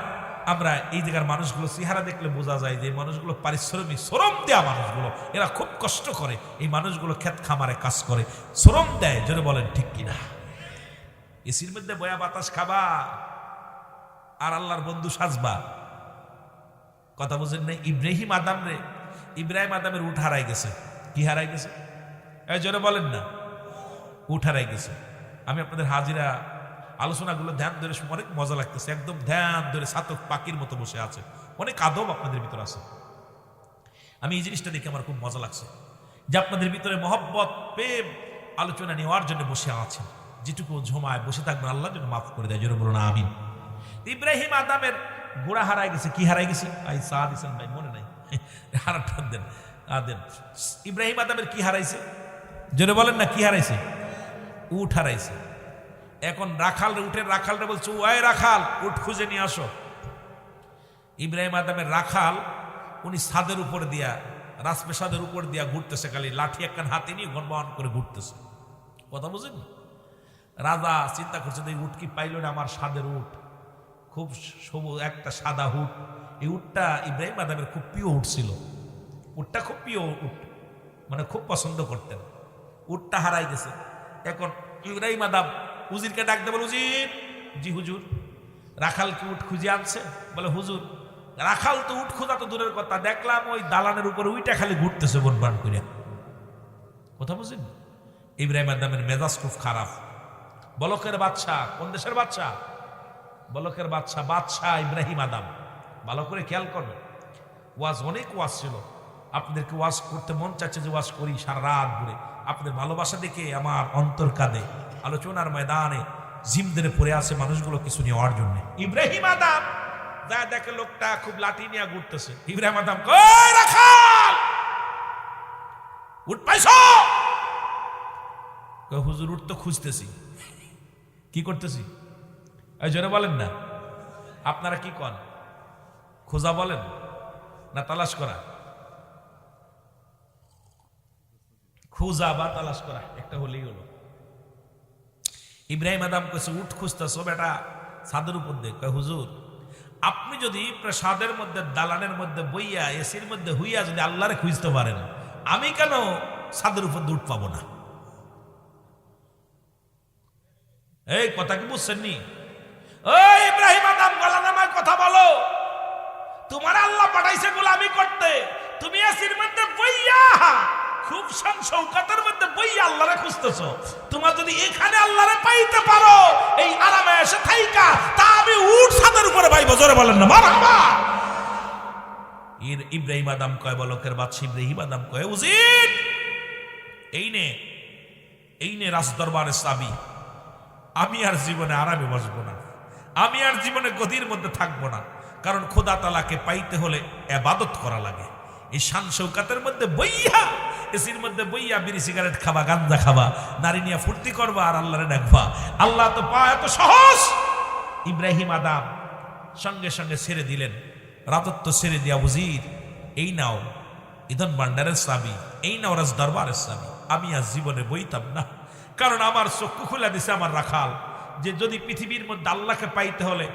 আমরা এই জায়গার মানুষগুলো চেহারা দেখলে বোঝা যায় যে মানুষগুলো পারিশ্রমিক, শ্রম দেয়া মানুষগুলো, এরা খুব কষ্ট করে। এই মানুষগুলো ক্ষেত খামারে কাজ করে, শ্রম দেয়। জোরে বলেন ঠিক কিনা? এসির মধ্যে বয়া বাতাস খাবা আর আল্লাহর বন্ধু সাজবা, কথা বুঝেন না? ইব্রাহিম আদমের উঠ হারাই গেছে। কি হারাই গেছে? জোরে বলেন না। উঠ হারাই গেছে। আমি আপনাদের হাজিরা আলোচনাগুলো ধ্যান ধরে, অনেক মজা লাগতেছে। একদম ধ্যান ধরে ছাতক পাখির মতো বসে আছে, অনেক আদব আপনাদের ভিতর আছে। আমি এই জিনিসটা দেখে আমার খুব মজা লাগছে যে আপনাদের ভিতরে মহব্বত, প্রেম, আলোচনা নেওয়ার জন্য বসে আছেন। যেটুকু ঝোমায় বসে থাকবেন, আল্লাহ যেন মাফ করে দেয়। জোরে বলুন আমিন। ইব্রাহিম আদমের গোড়া হারাই গেছে। কি হারাই গেছে? চা দিচ্ছেন ভাই, মনে নাই, হারাটা দেন। ইব্রাহিম আদমের কি হারাইছে? জোরে বলেন না, কি হারাইছে? উঠ হারাইছে। এখন রাখালরে বলছে, ওই রাখাল, উঠ খুঁজে নিয়ে আসো। ইব্রাহিম আদমের রাখাল, উনি ছাদের উপর দিয়া, রাজপ্রাসাদের উপর দিয়া ঘুরতেছে, খালি লাঠি একখান হাতে নিয়ে গণবহন করে ঘুরতেছে। কথা বুঝেন? রাজা চিন্তা করছে, এই উঠ কি পাইল না, আমার স্বাদের উঠ। খুব সবুজ একটা সাদা উট। এই উটটা ইব্রাহিম আদমের খুব প্রিয় উট ছিল। উটটা খুব প্রিয় উট, মানে খুব পছন্দ করতেন। উটটা হারাই গেছে। এখন ইব্রাহিম আদম উজিরকে ডাক দেবে, উজির। জি হুজুর। রাখাল কি উট খুঁজে আনছে? বলে হুজুর রাখাল তো উট খোঁজা তো দূরের কথা, দেখলাম ওই দালানের উপরে উইটা খালি ঘুরতেছে বনবান করিয়া। কথা বুঝলেন? ইব্রাহিম আদমের মেজাজ খুব খারাপ। বলকের বাদশা, কোন দেশের বাদশা? বলকের বাদশা, বাদশাহ ইব্রাহিম আদম। ভালো করে খেয়াল করবে। ওয়াজ, অনেক ওয়াজ ছিল, আপনাদেরকে ওয়াজ করতে মন চাচ্ছে যে ওয়াজ করি সারা রাত ঘুরে। আপনাদের ভালোবাসা দেখে আমার অন্তর কাঁদে। আলোচনার ময়দানে জিমদের পড়ে আছে মানুষগুলো কিছু নেওয়ার জন্য। ইব্রাহিম আদম যা দেখে লোকটা খুব লাঠি নিয়ে ঘুরতেছে। ইব্রাহিম আদম কই রাখাল উঠ পাইছো? হুজুর উঠ তো খুঁজতেছি। কি করতেছি? এই জোরে বলেন না। আপনারা কি কন? খোঁজা বলেন না তালাশ করা? খোঁজা বা তালাশ করা একটা হলেই হলো। ইব্রাহিম আদম কইছে উঠ খুঁজতেছ বেটা ছাদের উপর দিয়ে। কয় হুজুর আপনি যদি প্রাসাদের মধ্যে দালানের মধ্যে বইয়া এসির মধ্যে হুইয়া যদি আল্লাহরে খুঁজতে পারেন, আমি কেন ছাদের উপর উঠ পাবো না? এই কথা কি বুঝছেন নি? ওই ইব্রাহিম আদম গলা নামায় কথা বলো। তোমার আল্লাহ পাঠাইছে গোলামি করতে, তুমি এসির মধ্যে বইয়া খুব শান শৌকতের মধ্যে বইয়া আল্লাহরে খুঁজতেছো। তোমার যদি এখানে আল্লাহরে পাইতে পারো এই আরামে এসে থাইকা, তা আমি উঠ ছাদের উপরে পাইবো। জোরে বলেন না মারহাবা। ইব্রাহিম আদম কয়, বলকের বাদশা ইব্রাহিম আদম কয়, উজির এই নে রাজ দরবারের চাবি। আমি আর জীবনে আরামে বসবো না, আমি আর জীবনে গদির মধ্যে থাকবো না। কারণ খোদা তাআলাকে পাইতে হলে ইবাদত করা লাগে। এই শান শৌকাতের মধ্যে বইয়া, এসির মধ্যে বইয়া বিড়ি সিগারেট খাবা, গাঞ্জা খাবা, নারী নিয়ে ফুর্তি করবা আর আল্লাহরে ডাকবা, আল্লাহ তো পাওয়া এত সহজ। ইব্রাহিম আদম সঙ্গে সঙ্গে ছেড়ে দিলেন রাজত্ব, ছেড়ে দিয়া উজির এই নাও ইদন ভান্ডারের চাবি, এই নাও রাজ দরবারের চাবি। আমি আর জীবনে বইতাম না, কারণ আমার চক্ষু খুলে দিছে আমার রাখাল যে যদি পৃথিবীর মধ্যে আল্লাহকে পাইতে হলে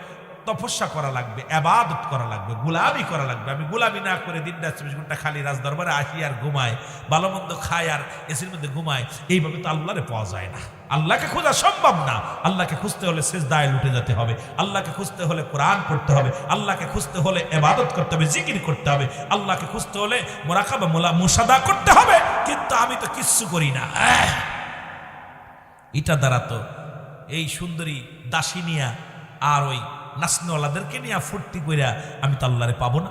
তপস্যা করা লাগবে, ইবাদত করা লাগবে, গোলামি করা লাগবে। আমি গোলামি না করে দিন রাত 24 ঘন্টা খালি রাজ দরবারে আসি আর ঘুমায়, ভালো মন্দ খায় আর এসির মধ্যে ঘুমায়, এইভাবে তো আল্লাহরে পাওয়া যায় না। আল্লাহকে খোঁজা সম্ভব না। আল্লাহকে খুঁজতে হলে সিজদায় লুটে যেতে হবে, আল্লাহকে খুঁজতে হলে কোরআন পড়তে হবে, আল্লাহকে খুঁজতে হলে ইবাদত করতে হবে, জিকির করতে হবে, আল্লাহকে খুঁজতে হলে মুরাকাবা মুশাহাদা করতে হবে। কিন্তু আমি তো কিচ্ছু করি না। এটা দ্বারা তো এই সুন্দরী দাসিনিয়া আর ওই নাসনওয়ালাদেরকে নিয়ে ফুর্তি কইরা আমি তো আল্লাহরে পাবো না।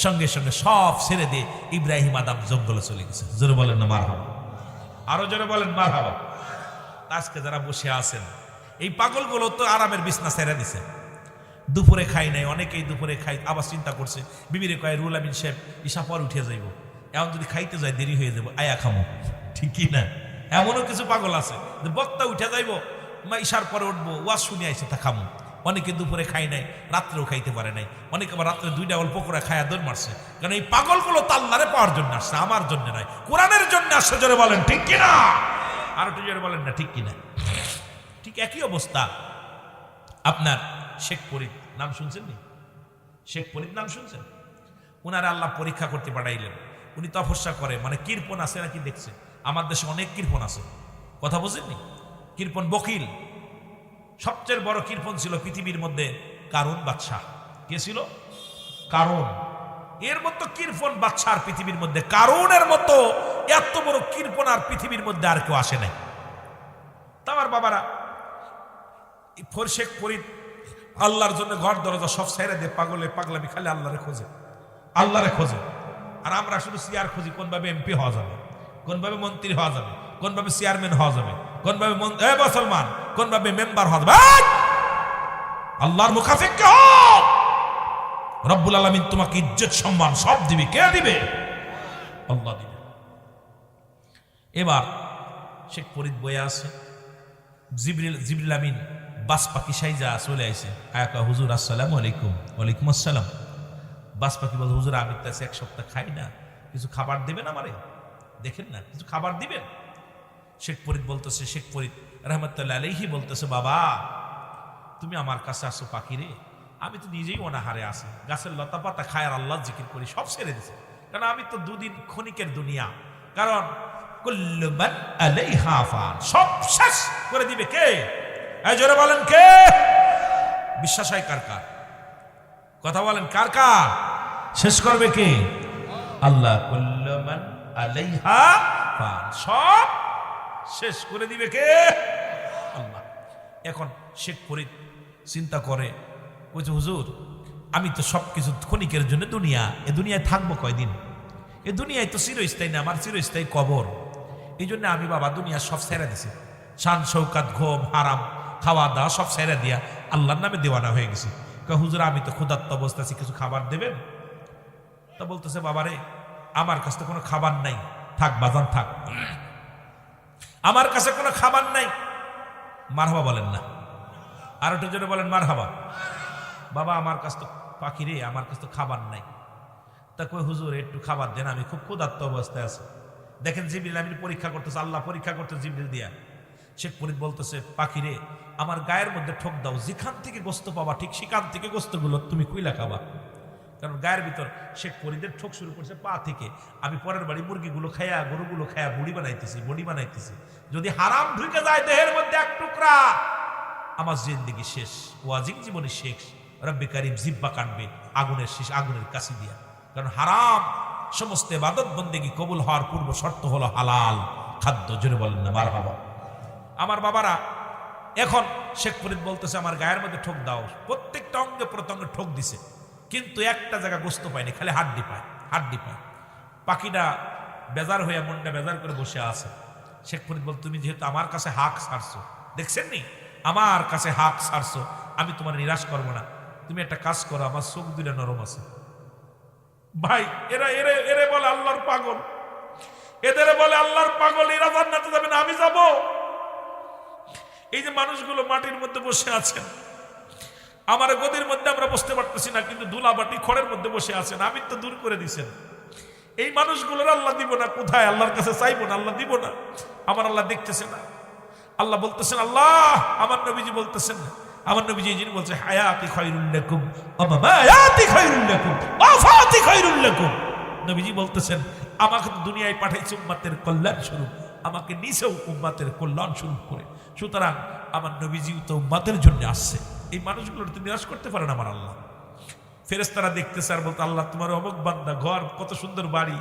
সঙ্গে সঙ্গে সব ছেড়ে দিয়ে ইব্রাহিম আদম জঙ্গলে চলে গেছে। জোরে বলেন না মারহাবা। আরো জোরে বলেন মারহাবা। আজকে যারা বসে আছেন এই পাগলগুলো তো আরামের বিছনা ছেড়ে দিছে। দুপুরে খাই নাই, অনেকেই দুপুরে খাই, আবার চিন্তা করছে বিবিরে কয় রুল আমিন সাহেব ইশা পর উঠে যাইব, এখন যদি খাইতে যায় দেরি হয়ে যাবো, আয়া খামো। ঠিকই না? এমনও কিছু পাগল আছে যে বক্তা উঠে যাইব, ইশার পরে উঠবো, ওয়াজ শুনে আইসে তা খামো। অনেকে দুপুরে খাই নাই, রাত্রেও খাইতে পারে নাই, অনেকে আবার রাত্রে 2 ডাবল পকোড়া খায়া দৌড় মারছে। কারণ এই পাগলগুলো তো আল্লাহরে পাওয়ার জন্য আসছে, আমার জন্য নয়, কোরআনের জন্য আসছে। জোরে বলেন ঠিক কিনা? আর একটু জোরে বলেন না ঠিক কিনা? ঠিক একই অবস্থা আপনার শেখ ফরিদ নাম শুনছেন নি? শেখ ফরিদ নাম শুনছেন? উনারা আল্লাহ পরীক্ষা করতে পাঠাইলেন। উনি তপস্যা করে, মানে কীর্পন আছে নাকি দেখছে। আমার দেশে অনেক কীর্পন আছে, কথা বুঝেননি? কীর্পন বকিল সবচেয়ে বড় কীর্পন ছিল পৃথিবীর মধ্যে কারুন বাদশাহ। কে ছিল? কারুন। এর মতো কীর্পন বাদশাহ পৃথিবীর মধ্যে, কারুনের মতো এত বড় কীর্পন আর পৃথিবীর মধ্যে আর কেউ আসে নাই। তা আমার বাবারা শেখ ফরিদ আল্লাহর জন্য ঘর দরজা সব ছেড়ে দিয়ে পাগলে পাগলামি খালি আল্লাহরে খোঁজে, আল্লাহরে খোঁজে। আর আমরা শুধু চেয়ার খুঁজি, কোনভাবে এমপি হওয়া যাবে, কোনভাবে মন্ত্রী হওয়া যাবে, কোনভাবে চেয়ারম্যান হওয়া যাবে, কোনভাবে মুসলমান, কোনভাবে মেম্বার হওয়া যাবে। আল্লাহর মুখাফিক কে হও? রব্বুল আলামিন তোমাকে ইজ্জত সম্মান সব দিবে। কে দিবে? আল্লাহ দিবে। এবার শেখ ফরিদ বয়ে আছে, জিবরিল আমিন বাস পাখি সাইজা চলে আইছে। আয়াকা হুজুর আসসালামু আলাইকুম। ওয়ালাইকুম আসসালাম। বাস পাখি বলে হুজুর আমি তো 1 সপ্তাহ খাই না, কিছু খাবার দিবেন আমারে? দেখেন না, কিছু খাবার দিবেন? শেখ ফরিদ বলতেছে, শেখ ফরিদ রহমতুল্লাহ আলাইহি বলতেছে, বাবা তুমি আমার কাছে আসো পাখি রে, আমি তো নিজেই অনাহারে আছি, গাছের লতা পাতা খায় আর আল্লাহ জিকির করি, সব ছেড়ে দিছে। কারণ আমি তো দুদিন ক্ষণিকের দুনিয়া, কারণ কুল্লু মান আলাইহা ফান, সব শেষ করে দিবে কে? এই জোরে বলেন কে? বিশ্বাস হয় কার কার? কথা বলেন কার কার? শেষ করবে কে? আল্লাহ। কুল্লু মান আলাইহা ফান, সব শেষ করে দিবে কে? আল্লাহ। এখন শেখ ফরিদ চিন্তা করে, বলছে হুজুর আমি তো সবকিছু ক্ষণিকের জন্য দুনিয়া, এ দুনিয়ায় থাকবো কয়দিন? এ দুনিয়ায় তো চিরস্থায়ী না, আমার চিরস্থায়ী কবর। এই জন্য আমি বাবা দুনিয়া সব ছেড়ে দিছি, শান শৌকাত ঘুম হারাম খাওয়া দাওয়া সব ছেড়ে দিয়া আল্লাহর নামে দেওয়ানা হয়ে গেছি। হুজুর আমি তো ক্ষুধার্ত অবস্থা আছি, কিছু খাবার দেবেন? তা বলতেছে বাবারে আমার কাছে তো কোনো খাবার নাই, থাক বাজান থাক, আমার কাছে কোনো খাবার নাই। মারহাবা বলেন না, আর একটু জোরে বলেন মারহাবা। বাবা আমার কাছে তো পাখি রে, আমার কাছে তো খাবার নাই। তা কই হুজুর একটু খাবার দেন, আমি খুব ক্ষুধার্ত অবস্থায় আছি। দেখেন জিবরিল আমিন পরীক্ষা করতেছে, আল্লাহ পরীক্ষা করতে জিবরিল দিয়া। শেখ ফরিদ বলতেছে পাখি রে আমার গায়ের মধ্যে ঠোক দাও, যেখান থেকে গোস্ত পাবা ঠিক সেখান থেকে গোস্তগুলো তুমি কুইলা খাবা। কারণ গায়ের ভিতর শেখ ফরিদের ঠোক শুরু করছে পা থেকে। আমি পরের বাড়ি মুরগিগুলো খায়া গরুগুলো খায়া বডি বানাইতেছি। যদি হারাম ঢুকে যায় দেহের মধ্যে এক টুকরা, আমার জিন্দেগি শেষ, ওয়াজিব জীবনী শেষ। রব্বে কারিম জিব্বা কাটবে আগুনের শেষ, আগুনের কাছে দিয়া। কারণ হারাম সমস্ত ইবাদত বন্দেগী কবুল হওয়ার পূর্ব শর্ত হলো হালাল খাদ্য। জোরে বলেন না মারহাবা। আমার বাবারা, এখন শেখ ফরিদ বলতেছে আমার গায়ের মধ্যে ঠোক দাও। প্রত্যেকটা অঙ্গে প্রত্যঙ্গে ঠোক দিছে, কিন্তু একটা জায়গা গোস্ত পায়নি, খালি হাড্ডি পায়। পাখিটা বেজার হইয়া মনটা বেজার করে বসে আছে। শেখ ফরিদ বল তুমি যেহেতু আমার কাছে হাক ছাড়ছো, দেখছেন নি আমার কাছে হাক ছাড়ছো, আমি তোমার নিরাশ করবো না। তুমি একটা কাজ করো, আমার চোখ দুইটা নরম আছে। ভাই এরা বলে আল্লাহর পাগল, এদের বলে আল্লাহর পাগল, এরা জান্নাতে যাবে না, আমি যাব। এই যে মানুষগুলো মাটির মধ্যে বসে আছেন, আমার গদির মধ্যে আমরা বসতে পারতেছি না, কিন্তু ধুলাবাটি খড়ের মধ্যে বসে আছেন, আমি তো দূর করে দিছেন। এই মানুষগুলোর আল্লাহ দিব না, কোথায়? আল্লাহর কাছে চাইবো না, আল্লাহ দিব না। আমার আল্লাহ দেখতেছে না। আল্লাহ বলতেছেন, আল্লাহ আমার নবীজি বলতেছেন, আমার নবীজি যিনি বলছে হায়াতি খায়রুল লাকুম ওয়া মামায়াতি খায়রুল লাকুম ওয়া ওয়াফাতি খায়রুল লাকুম। নবীজি বলতেছেন আমাকে তো দুনিয়ায় পাঠাইছে উম্মতের কল্যাণ স্বরূপ, আমাকে নিছেও উম্মতের কল্যাণ স্বরূপ করে। সুতরাং আমার নবীজিও তো উম্মতের জন্য আসছে। এই মানুষগুলোর তো নিরাশ করতে পারে না আমার আল্লাহ। ফেরেশতারা দেখতেছে আর বলতে আল্লাহ তোমার অমুক বান্দা ঘর কত সুন্দর বাড়ি,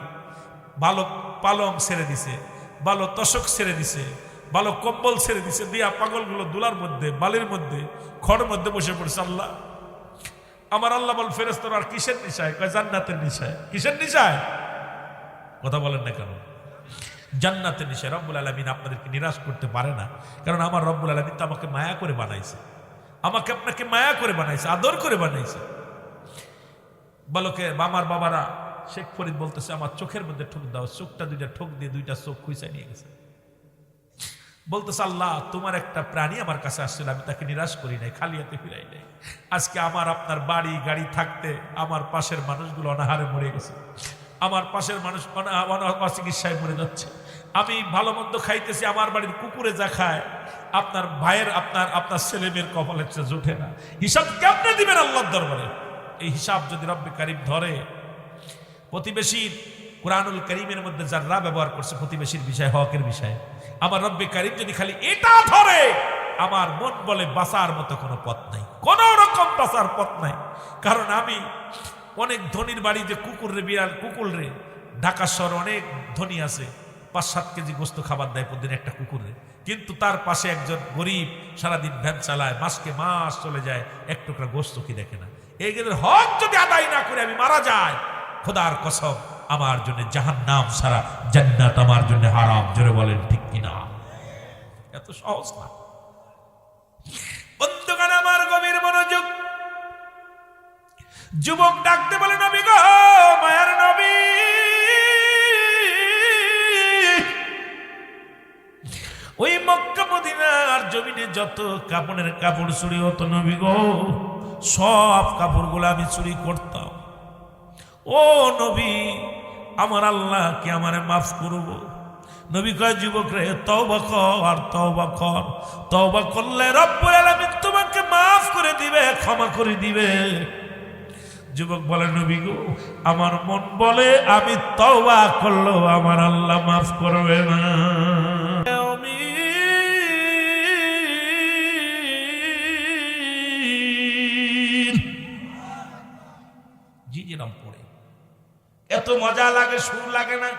ভালো পালং ছেড়ে দিছে, ভালো তশক ছেড়ে দিছে, ভালো কম্বল ছেড়ে দিছে, দিয়া পাগলগুলো দুলার মধ্যে বালির মধ্যে খড়ের মধ্যে বসে পড়ছে। আল্লাহ আমার আল্লাহ বল ফেরেশতারা আর কিসের নিশায়? কয় জান্নাতের নিশায়। কিসের নিশায়? কথা বলেন না কেন? জান্নাতের নিশায়। রব্বুল আলামিন আপনাদেরকে নিরাশ করতে পারে না, কারণ আমার রব্বুল আলামিন তো আমাকে মায়া করে বানাইছে, আমাকে আপনাকে মায়া করে বানাইছে, আদর করে বানাইছে। বলকে আমার বাবারা, শেখ ফরিদ বলতেছে আমার চোখের মধ্যে ঠোক দাও। চোখটা দুইটা ঠোক দিয়ে দুইটা চোখ খুঁজে নিয়ে গেছে। বলতেছে আল্লাহ তোমার একটা প্রাণী আমার কাছে আসছিল, আমি তাকে নিরাশ করি নাই, খালি হাতে ফিরাই নাই। আজকে আমার আপনার বাড়ি গাড়ি থাকতে আমার পাশের মানুষগুলো অনাহারে মরে গেছে, আমার পাশের মানুষ চিকিৎসায় মরে যাচ্ছে। আমি ভালো মন্দ খাইতেছি, আমার বাড়ির কুকুরে যা খায়, আপনার ভাইয়ের আপনার ছেলে মেয়ের কপালে জোটে না। হিসাব কেমনে দিবেন আল্লাহর দরবারে? এই হিসাব যদি রব্বে কারিম ধরে, প্রতিবেশীর কুরআনুল কারীমের মধ্যে যারা ব্যবহার করছে প্রতিবেশীর বিষয়, হকের বিষয়, আমার রব্বে কারীম যদি খালি এটা ধরে, আমার মন বলে বাঁচার মতো কোনো পথ নাই, কোন রকম বাঁচার পথ নাই। কারণ আমি অনেক ধনীর বাড়ি যে কুকুর রে, বিড়াল কুকুর রে, ঢাকা শহরে অনেক ধনী আছে, 5-7 কেজি গোস্ত খাবার দেয় প্রতিদিন একটা কুকুরে, কিন্তু তার পাশে একজন গরিব সারাদিন ভ্যান চালায়, মাসকে মাস চলে যায়, এক টুকরা গোস্ত কি দেখে না। এইগুলোর হক যদি আদায় না করে আমি মারা যাই, খোদার কসম আমার জন্য জাহান্নাম ছাড়া জান্নাত আমার জন্য হারাম। জোরে বলেন ঠিক কিনা? এত সহজ না বন্ধুগণ, আমার গভীর মনোযোগ। যুবক ডাকতে বলে নবী গো, মায়ার নবী, ওই মক্কা মদিনার জমিনে যত কাপড়ের কাপড় চুরি হতো নবী গো, সব কাপড়গুলো আমি চুরি করতাম। ও নবী, আমার আল্লাহ কি আমারে মাফ করব? নবী কয় যুবক রে তওবা কর, তওবা কর, তওবা করলে রব্বুল আলামিন তোমাকে মাফ করে দিবে, ক্ষমা করে দিবে। যুবক বলে নবী গো আমার মন বলে আমি তওবা করলেও আমার আল্লাহ মাফ করবে না। জিজিরাম পড়ে এত মজা লাগে, সুর লাগে না?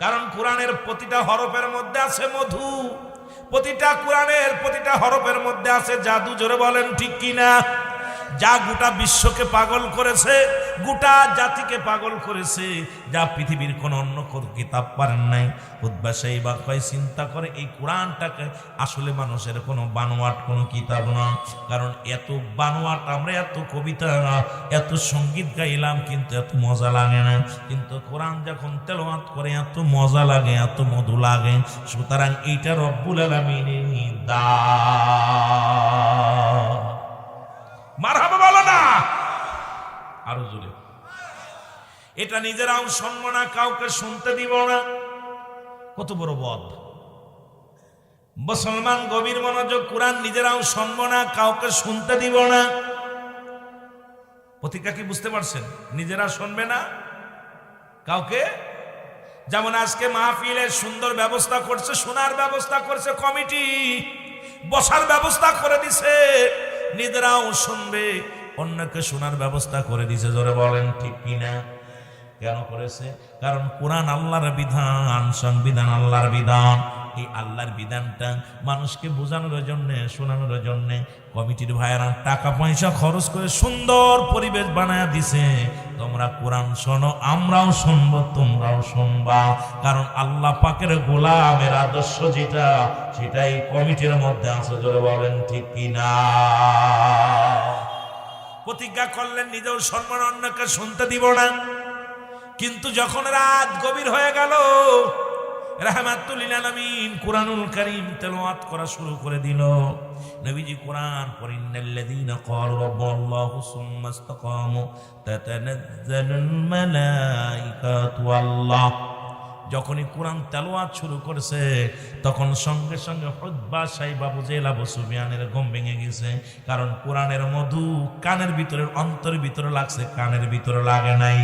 কারণ কোরআনের প্রতিটা হরফের মধ্যে আছে মধু, প্রতিটা কোরআনের প্রতিটা হরফের মধ্যে আছে জাদু। জোরে বলেন ঠিক কিনা? যা গোটা বিশ্বকে পাগল করেছে, গোটা জাতিকে পাগল করেছে, যা পৃথিবীর কোন অন্য কিতাব পারেন নাই। খুতবা সাহেবা কয় চিন্তা করে এই কোরআনটাকে আসলে মানুষের কোনো বানোয়াট কোনো কিতাব না। কারণ এত বানোয়াট আমরা এত কবিতা এত সঙ্গীত গাইলাম কিন্তু এত মজা লাগে না, কিন্তু কোরআন যখন তেলাওয়াত করে এত মজা লাগে, এত মধু লাগে। সুতরাং এইটা রব্বুল আলামিনের দান। মারহাবা বলো না আরো জোরে। এটা নিজেরাও শুনবো না, কাউকে শুনতে দিব না। কত বড় বদ মুসলমান! গভীর মনোযোগ। কোরআন নিজেরাও শুনবো না, কাউকে শুনতে দিব না। প্রতিজ্ঞা কি বুঝতে পারছেন? নিজেরা শুনবে না, কাউকে। যেমন আজকে মাহফিলের সুন্দর ব্যবস্থা করছে, শোনার ব্যবস্থা করছে কমিটি, বসার ব্যবস্থা করে দিছে, নিজেরাও শুনবে, অন্যকে শোনার ব্যবস্থা করে দিছে। জোরে বলেন ঠিক কিনা? কেন করেছে? কারণ কোরআন আল্লাহর বিধান, সংবিধান আল্লাহর বিধান। এই আল্লাহর বিধানটা মানুষকে বোঝানোর জন্য, শোনানোর জন্য কমিটির ভাইয়েরা টাকা পয়সা খরচ করে সুন্দর পরিবেশ বানায় দিছে। তোমরা কোরআন শোনো, আমরাও শুনবো, তোমরাও শুনবা। কারণ আল্লাহ পাকের গোলামের আদর্শ যেটা, সেটাই কমিটির মধ্যে আছে। জোরে বলেন ঠিক কিনা? প্রতিজ্ঞা করলেন নিজেও শুনবো না, অন্যকে শুনতে দিব না। কিন্তু যখন রাত গভীর হয়ে গেল, রাহমাতুল লিল আলামিন কুরআনুল কারীম তেলাওয়াত করা শুরু করে দিল। নবীজি কোরআন পড়েন, ইন্নাল্লাযীনা ক্বালু রাব্বুনাল্লাহু সুম্মা ইসতাকামু তাতানাজ্জালুল মালাইকাতু আল্লাহ। যখনই কোরআন তেলাওয়াত শুরু করেছে তখন সঙ্গে সঙ্গে খুতবা সাহেবা আবু জেহেল আবু সুফিয়ানের ঘুম ভেঙে গেছে। কারণ কোরআনের মধু কানের ভিতরে, অন্তরের ভিতরে লাগছে, কানের ভিতরে লাগে নাই।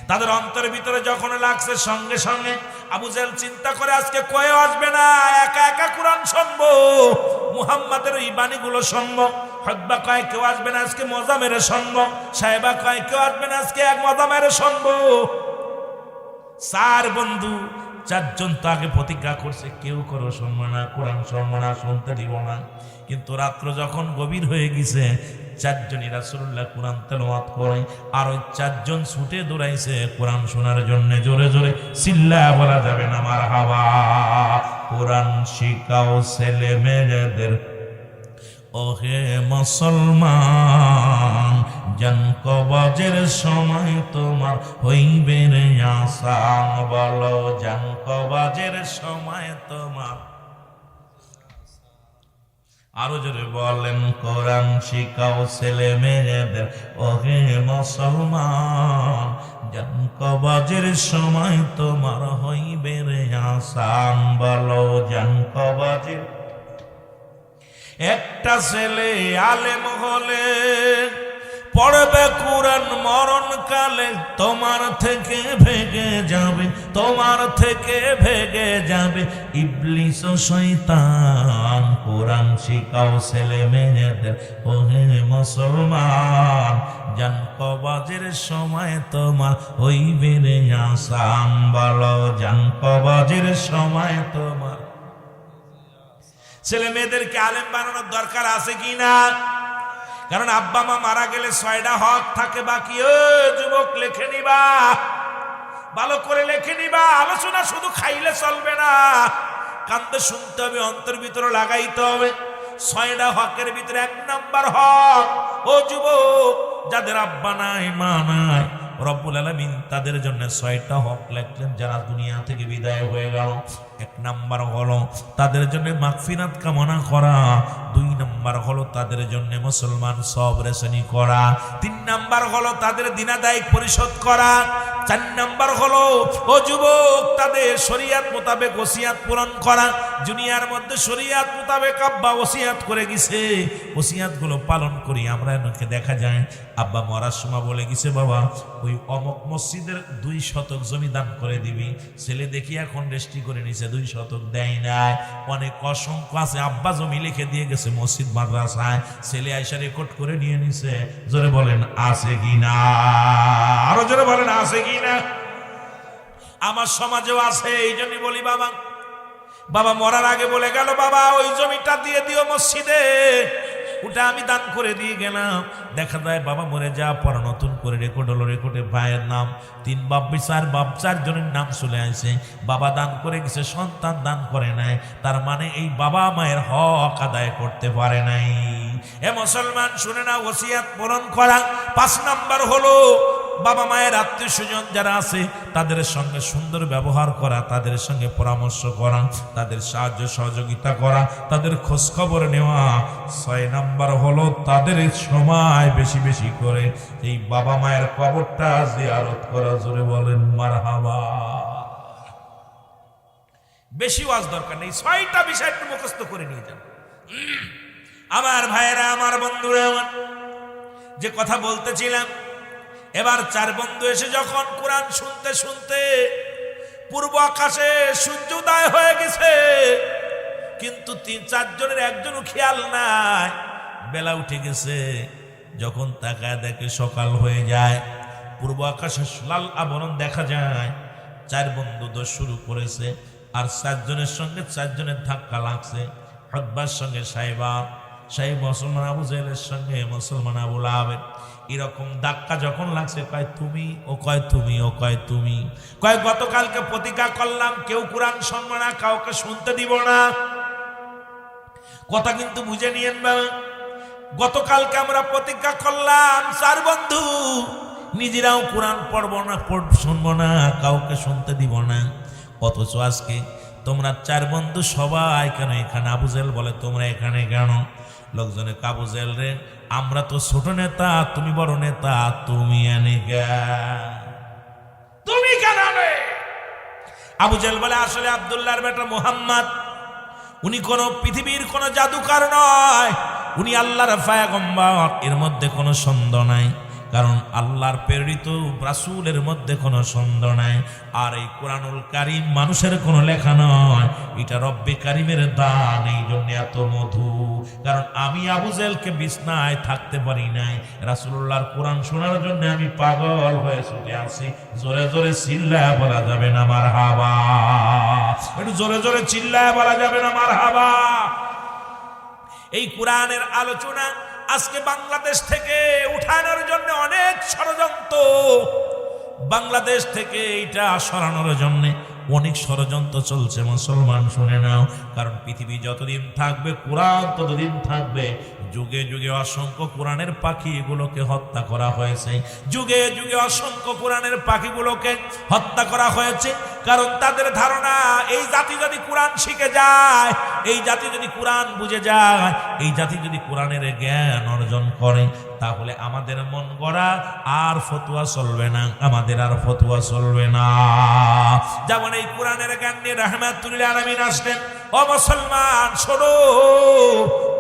তাদের অন্তরের ভিতরে যখন লাগছে সঙ্গে সঙ্গে আবু জেহেল চিন্তা করে আজকে কয়ে আসবে না, একা একা কোরআন শুনবো, মুহাম্মাদের এই বাণীগুলো শুনবো। খুতবা কয় কেউ আসবে না, আজকে মজা মেরে শুনবো। সাহেবা কয় কেউ আসবে না, আজকে এক মজা মেরে শুনবো। চার বন্ধু, চারজন তো আগে প্রতিজ্ঞা করছে কেউ করো শুনবো না, কোরআন শুনবো না, শুনতে দিব না। কিন্তু রাত্র যখন গভীর হয়ে গেছে, চারজনই রাসূলুল্লাহ কোরআন তেলাওয়াত করে, আর ওই চারজন ছুটে দৌড়াইছে কোরআন শোনার জন্য। জোরে জোরে চিল্লায়া বলা যাবে না মারহাবা। কোরআন শিখাও ছেলে মেয়েদের, ওহে মুসলমান, জান কবজের সময় তোমার হইবে রে আসান। বলো জান কবজের সময় তোমার। আরো জোরে বলেন, কোরআন শিখাও ছেলে মেয়েদের, ওহে মুসলমান, জান কবজের সময় তোমার হইবে রে আসান। বলো জান কবজের। একটা ছেলে আলেম হলে পড়বে কোরআন মরণকালে তোমার থেকে ভেগে যাবে, তোমার থেকে ভেগে যাবে ইবলিস ও শয়তান। কোরআন শিখাও ছেলে মেয়েদের, ওহে মুসলমান, জান কবজের সময় তোমার হইবে রে আসান। বলো জান কবজের সময় তোমার। ছেলে মেয়েদেরকে আলেম বানানোর দরকার আছে কি না? কারণ আব্বা মা মারা গেলে 6টা হক থাকে বাকি। ও যুবক, লেখে নিবা, ভালো করে লেখে নিবা। আলোচনা শুধু খাইলে চলবে না, কান্দে শুনতে হবে, অন্তর ভিতরে লাগাইতে হবে। 6টা হকের ভিতরে 1 নাম্বার হক, ও যুবক, যাদের আব্বা নাই মা নাই, রব্বুল আলামিন তাদের জন্য 6টা হক লিখলেন যারা দুনিয়া থেকে বিদায় হয়ে গেল। 1 নাম্বার হলো তাদের জন্য মাগফিরাত কামনা করা। 2 নাম্বার হলো তাদের জন্য মুসলমান সব রেশনি করা। 3 নাম্বার হলো তাদের দিনাদায়িক পরিশোধ করা। 4 নাম্বার হলো ও যুবক, তাদের শরিয়াত মোতাবেক ওসিয়াত পূরণ করা। দুনিয়ার মধ্যে শরিয়াত মোতাবেক আব্বা ওসিয়াত করে গেছে, ওসিয়াত গুলো পালন করি আমরা। এনাকে দেখা যায় আব্বা মরার সময় বলে গেছে, বাবা ওই অমক মসজিদের 2 শতক জমি দান করে দিবি। ছেলে দেখি এখন রেজিস্ট্রি করে নিছে, 2 শতক দেয় নাই। অনেক অসংখ্য আছে, আব্বা জমি লিখে দিয়ে গেছে মসজিদ মাদ্রাসায়, ছেলে আইসা রেকর্ড করে নিয়ে নিছে। জোরে বলেন আছে কিনা, আরো জোরে বলেন আছে কিনা। আমার সমাজেও আছে। এই জন্যই বলি বাবা, বাবা মরার আগে বলে গেল, বাবা ওই জমিটা দিয়ে দিও মসজিদে, ওটা আমি দান করে দিয়ে গেলাম। দেখা যায় বাবা মরে যা পর নতুন করে রেকর্ড হলো, রেকর্ডে ভাইয়ের নাম 3 বাপ 4 বাপ 4 জনের নাম চলে আসে। বাবা দান করে গেছে, সন্তান দান করে নাই, তার মানে এই বাবা মায়ের হক আদায় করতে পারে নাই। এ মুসলমান শুনে না, ওসিয়াত পূরণ করা। 5 নাম্বার হলো বাবা মায়ের আত্মীয় স্বজন যারা আছে তাদের সঙ্গে সুন্দর ব্যবহার করা, তাদের সঙ্গে পরামর্শ করা, তাদের সাহায্য সহযোগিতা করা, তাদের খোঁজ খবর নেওয়া। 6 নাম্বার হলো তাদের সময় বেশি বেশি করে এই বাবা মায়ের কবরটা জিয়ারত করা। জোরে বলেন মারহাবা। বেশি ওয়াজ দরকার নেই, 6টা বিষয় একটু মুখস্থ করে নিয়ে যান। আমার ভাইয়েরা, আমার বন্ধুরা, আমার যে কথা বলতেছিলাম, এবার 4 বন্ধু এসে যখন কোরআন শুনতে শুনতে পূর্ব আকাশে সূর্যোদয় হয়ে গেছে, কিন্তু 3-4 জনের একজনও খেয়াল নাই, বেলা উঠে গেছে। যখন তাকায় দেখে সকাল হয়ে যায়, পূর্ব আকাশে লাল আবরণ দেখা যায়। 4 বন্ধু দোষ শুরু করেছে, আর 4 জনের সঙ্গে 4 জনের ধাক্কা লাগছে। হতবার সঙ্গে সাইবা, সাহেব মুসলমান আবু জেহেলের সঙ্গে মুসলমান আবু লাহাবের এরকম ধাক্কা যখন লাগছে, কয় তুমি, ও কয় তুমি, ও কয় তুমি। কয় গতকালকে প্রতিজ্ঞা করলাম কেউ কোরআন শুনবে না, কাউকে শুনতে দিব না। কথা কিন্তু বুঝে নিয়েন বাবা, গতকালকে আমরা প্রতিজ্ঞা করলাম 4 বন্ধু নিজেরাও কোরআন পড়বো না, শুনবো না, কাউকে শুনতে দিব না। অথচ আজকে তোমরা 4 বন্ধু সবাই কেন এখানে? আবু জেহেল বলে তোমরা এখানে কেন? লোকজনে আবু জেহেল রে, আমরা তো ছোট নেতা, তুমি বড় নেতা, তুমি এনে তুমি কেন? আবু জেহেল বলে আসলে আব্দুল্লাহর বেটা মুহাম্মদ, উনি কোন পৃথিবীর কোন জাদুকর নয়, উনি আল্লাহর পয়গম্বর, এর মধ্যে কোনো সন্দেহ নাই। কারণ আল্লাহর প্রেরিত রাসূলের মধ্যে কোনো সন্দেহ নাই। আর এই কোরআনুল কারীম মানুষের কোনো লেখা নয়, এটা রব্বে কারীমের দান। এই জন্য এত মধু। কারণ আমি আবু জেহেলকে বিছনায় থাকতে পারি নাই, রাসূলুল্লাহর কোরআন শোনার জন্য আমি পাগল হয়ে ছুটে আসি। জোরে জোরে চিল্লায় বলা যাবে না মারহাবা? একটু জোরে জোরে চিল্লায় বলা যাবে না মারহাবা? এই কোরআনের আলোচনা আজকে বাংলাদেশ থেকে উঠানোর জন্য অনেক ষড়যন্ত্র, বাংলাদেশ থেকে এটা সরানোর জন্য অনেক ষড়যন্ত্র চলছে। মুসলমান শুনে নাও, কারণ পৃথিবী যতদিন থাকবে কোরআন ততদিন থাকবে। যুগে যুগে অসংখ্য কোরআনের পাখি এগুলোকে হত্যা করা হয়েছে, যুগে যুগে অসংখ্য কোরআনের পাখিগুলোকে হত্যা করা হয়েছে। কারণ তাদের ধারণা এই জাতি যদি কোরআন শিখে যায়, এই জাতি যদি কোরআন বুঝে যায়, এই জাতি যদি কোরআনের জ্ঞান অর্জন করে, তাহলে আমাদের মন গড়া আর ফতুয়া চলবে না, আমাদের আর ফতুয়া চলবে না। যেমন এই কোরআনের জ্ঞান নিয়ে রাহমাতুল আলামিন আসলেন। ও মুসলমান শোনো,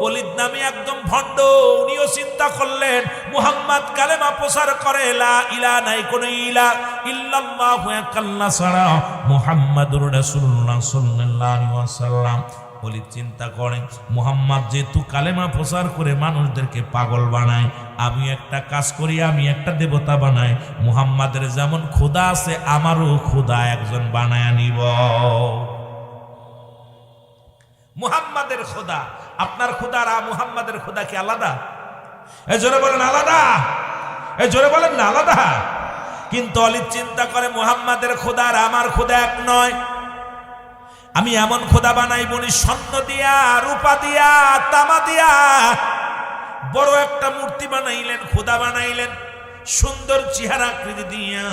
ওলিদ নামে একদম ভণ্ড, উনিও চিন্তা করলেন মুহাম্মদ কালেমা প্রচার করে, লা ইলাহা নাই কোন ইলা ইল্লাল্লাহু আল্লাহ ছাড়া মুহাম্মাদুর রাসূলুল্লাহ সাল্লাল্লাহু আলাইহি ওয়াসাল্লাম। ওলিদ চিন্তা করেন মুহাম্মদ যেহেতু কালেমা প্রচার করে মানুষদেরকে পাগল বানায়, আমি একটা কাজ করি, আমি একটা দেবতা বানাই। মুহাম্মাদের যেমন খোদা আছে, আমারও খোদা একজন বানায় নিব। মুহাম্মাদের খোদা, আপনার খোদা আর মুহাম্মাদের খোদা কি আলাদা? এই জোরে বলেন আলাদা, এই জোরে বলেন না আলাদা। কিন্তু ওলিদ চিন্তা করে মুহাম্মাদের খোদা আর আমার খোদা এক নয়। আমি এমন খোদা বানাইব স্বর্ণ দিয়া, রূপা দিয়া, তামা দিয়া বড় একটা মূর্তি বানাইলেন, খোদা বানাইলেন, সুন্দর চেহারা আকৃতি দিয়া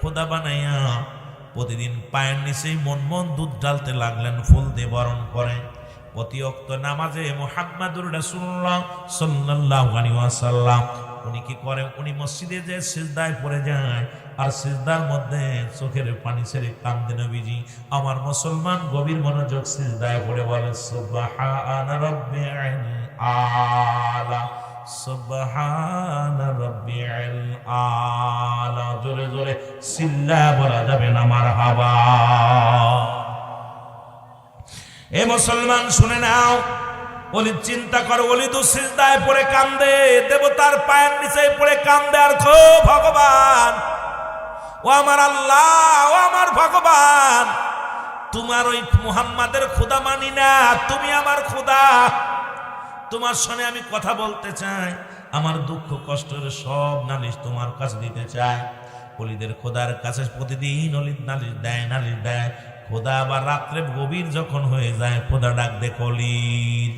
খোদা বানাইয়া প্রতিদিন পায়ের নিচেই মন মন দুধ ঢালতে লাগলেন, ফুল দিয়ে বরণ করেন। প্রতি ওয়াক্ত নামাজে মুহাম্মাদুর রাসূলুল্লাহ সাল্লাল্লাহু আলাইহি ওয়াসাল্লাম উনি কি করে, উনি মসজিদে যে সিজদায় পড়ে যায় আর সিজদার মধ্যে চোখের পানি ছেড়ে কান্দে নবীজি। আমার মুসলমান গভীর মনোযোগ সিজদায় পড়ে বলে সুবহান রাব্বিল আলা, সুবহান রাব্বিল আলা। জোরে জোরে সিল্লা বলা যাবে না মারহাবা। এ মুসলমান শুনে নাও, ওলিদ চিন্তা করো, ওলিদ সিজদায় পড়ে কান্দে, দেবতার পায়ের নিচে পড়ে কান্দে আর খো ভগবান, ও আমার আল্লাহ, ও আমার ভগবান, তোমার ওই মুহাম্মাদের খোদা মানি না, তুমি আমার খোদা, তোমার সঙ্গে আমি কথা বলতে চাই, আমার দুঃখ কষ্টের সব নালিশ তোমার কাছে দিতে চাই। ওলিদের খোদার কাছে প্রতিদিন ওলিদ নালিশ দেয়, নালিশ দেয়। খোদা আবার রাত্রে গভীর যখন হয়ে যায়, খোদা ডাক দে কলিদ।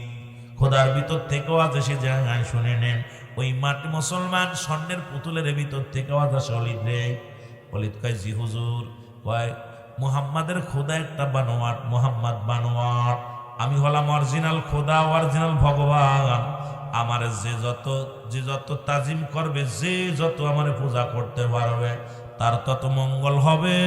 খোদার ভিতর থেকে আওয়াজ এসে যায়, শুনে নেন। ওই মাটি মুসলমান স্বর্ণের পুতুলের ভিতর থেকে আওয়াজ আসে, অলিদ রে। অলিদ কয় জি হুজুর। কয় মুহাম্মাদের খোদা একটা বানোয়াট, মুহাম্মদ বানোয়াট, আমি হলাম অরিজিনাল খোদা, অরিজিনাল ভগবান। আমার যে যত তাজিম করবে, যে যত আমার পূজা করতে পারবে, তার তত মঙ্গল হবে,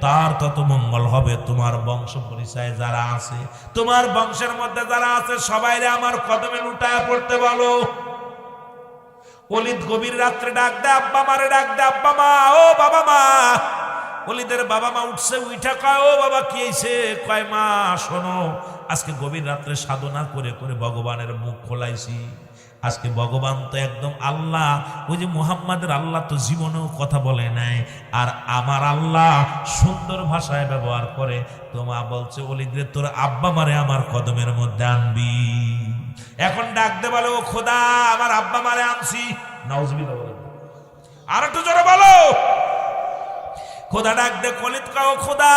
তার তত মঙ্গল হবে। তোমার বংশ পরিচয় যারা আছে, তোমার বংশের মধ্যে যারা আছে, সবাইরে আমার কদমে লুটায় পড়তে বলো। ওলিদ গভীর রাত্রে ডাক দে, আব্বা মারে ডাক দে, আব্বা মা, ও বাবা মা। ওলিদের বাবা মা উঠছে, উঠা কয় ও বাবা কি হইছে? কয় মা শোনো, আজকে গভীর রাত্রে সাধনা করে করে ভগবানের মুখ খোলাইছি। আজকে ভগবান তো একদম আল্লাহ, ওই যে মুহাম্মাদের আল্লাহ তো জীবনেও কথা বলে নাই, আর আমার আল্লাহ সুন্দর ভাষায় ব্যবহার করে। তো মা বলছে ওলিদ রে, তোর আব্বা মারে আমার কদমের মধ্যে আনবি। এখন ডাক দে বলো, ও খোদা, আমার আব্বা মারে আনছি। নাউজুবিল্লাহ বলো, আর একটু জোরে বলো। খোদা ডাক দে, কলিদ কাও খোদা,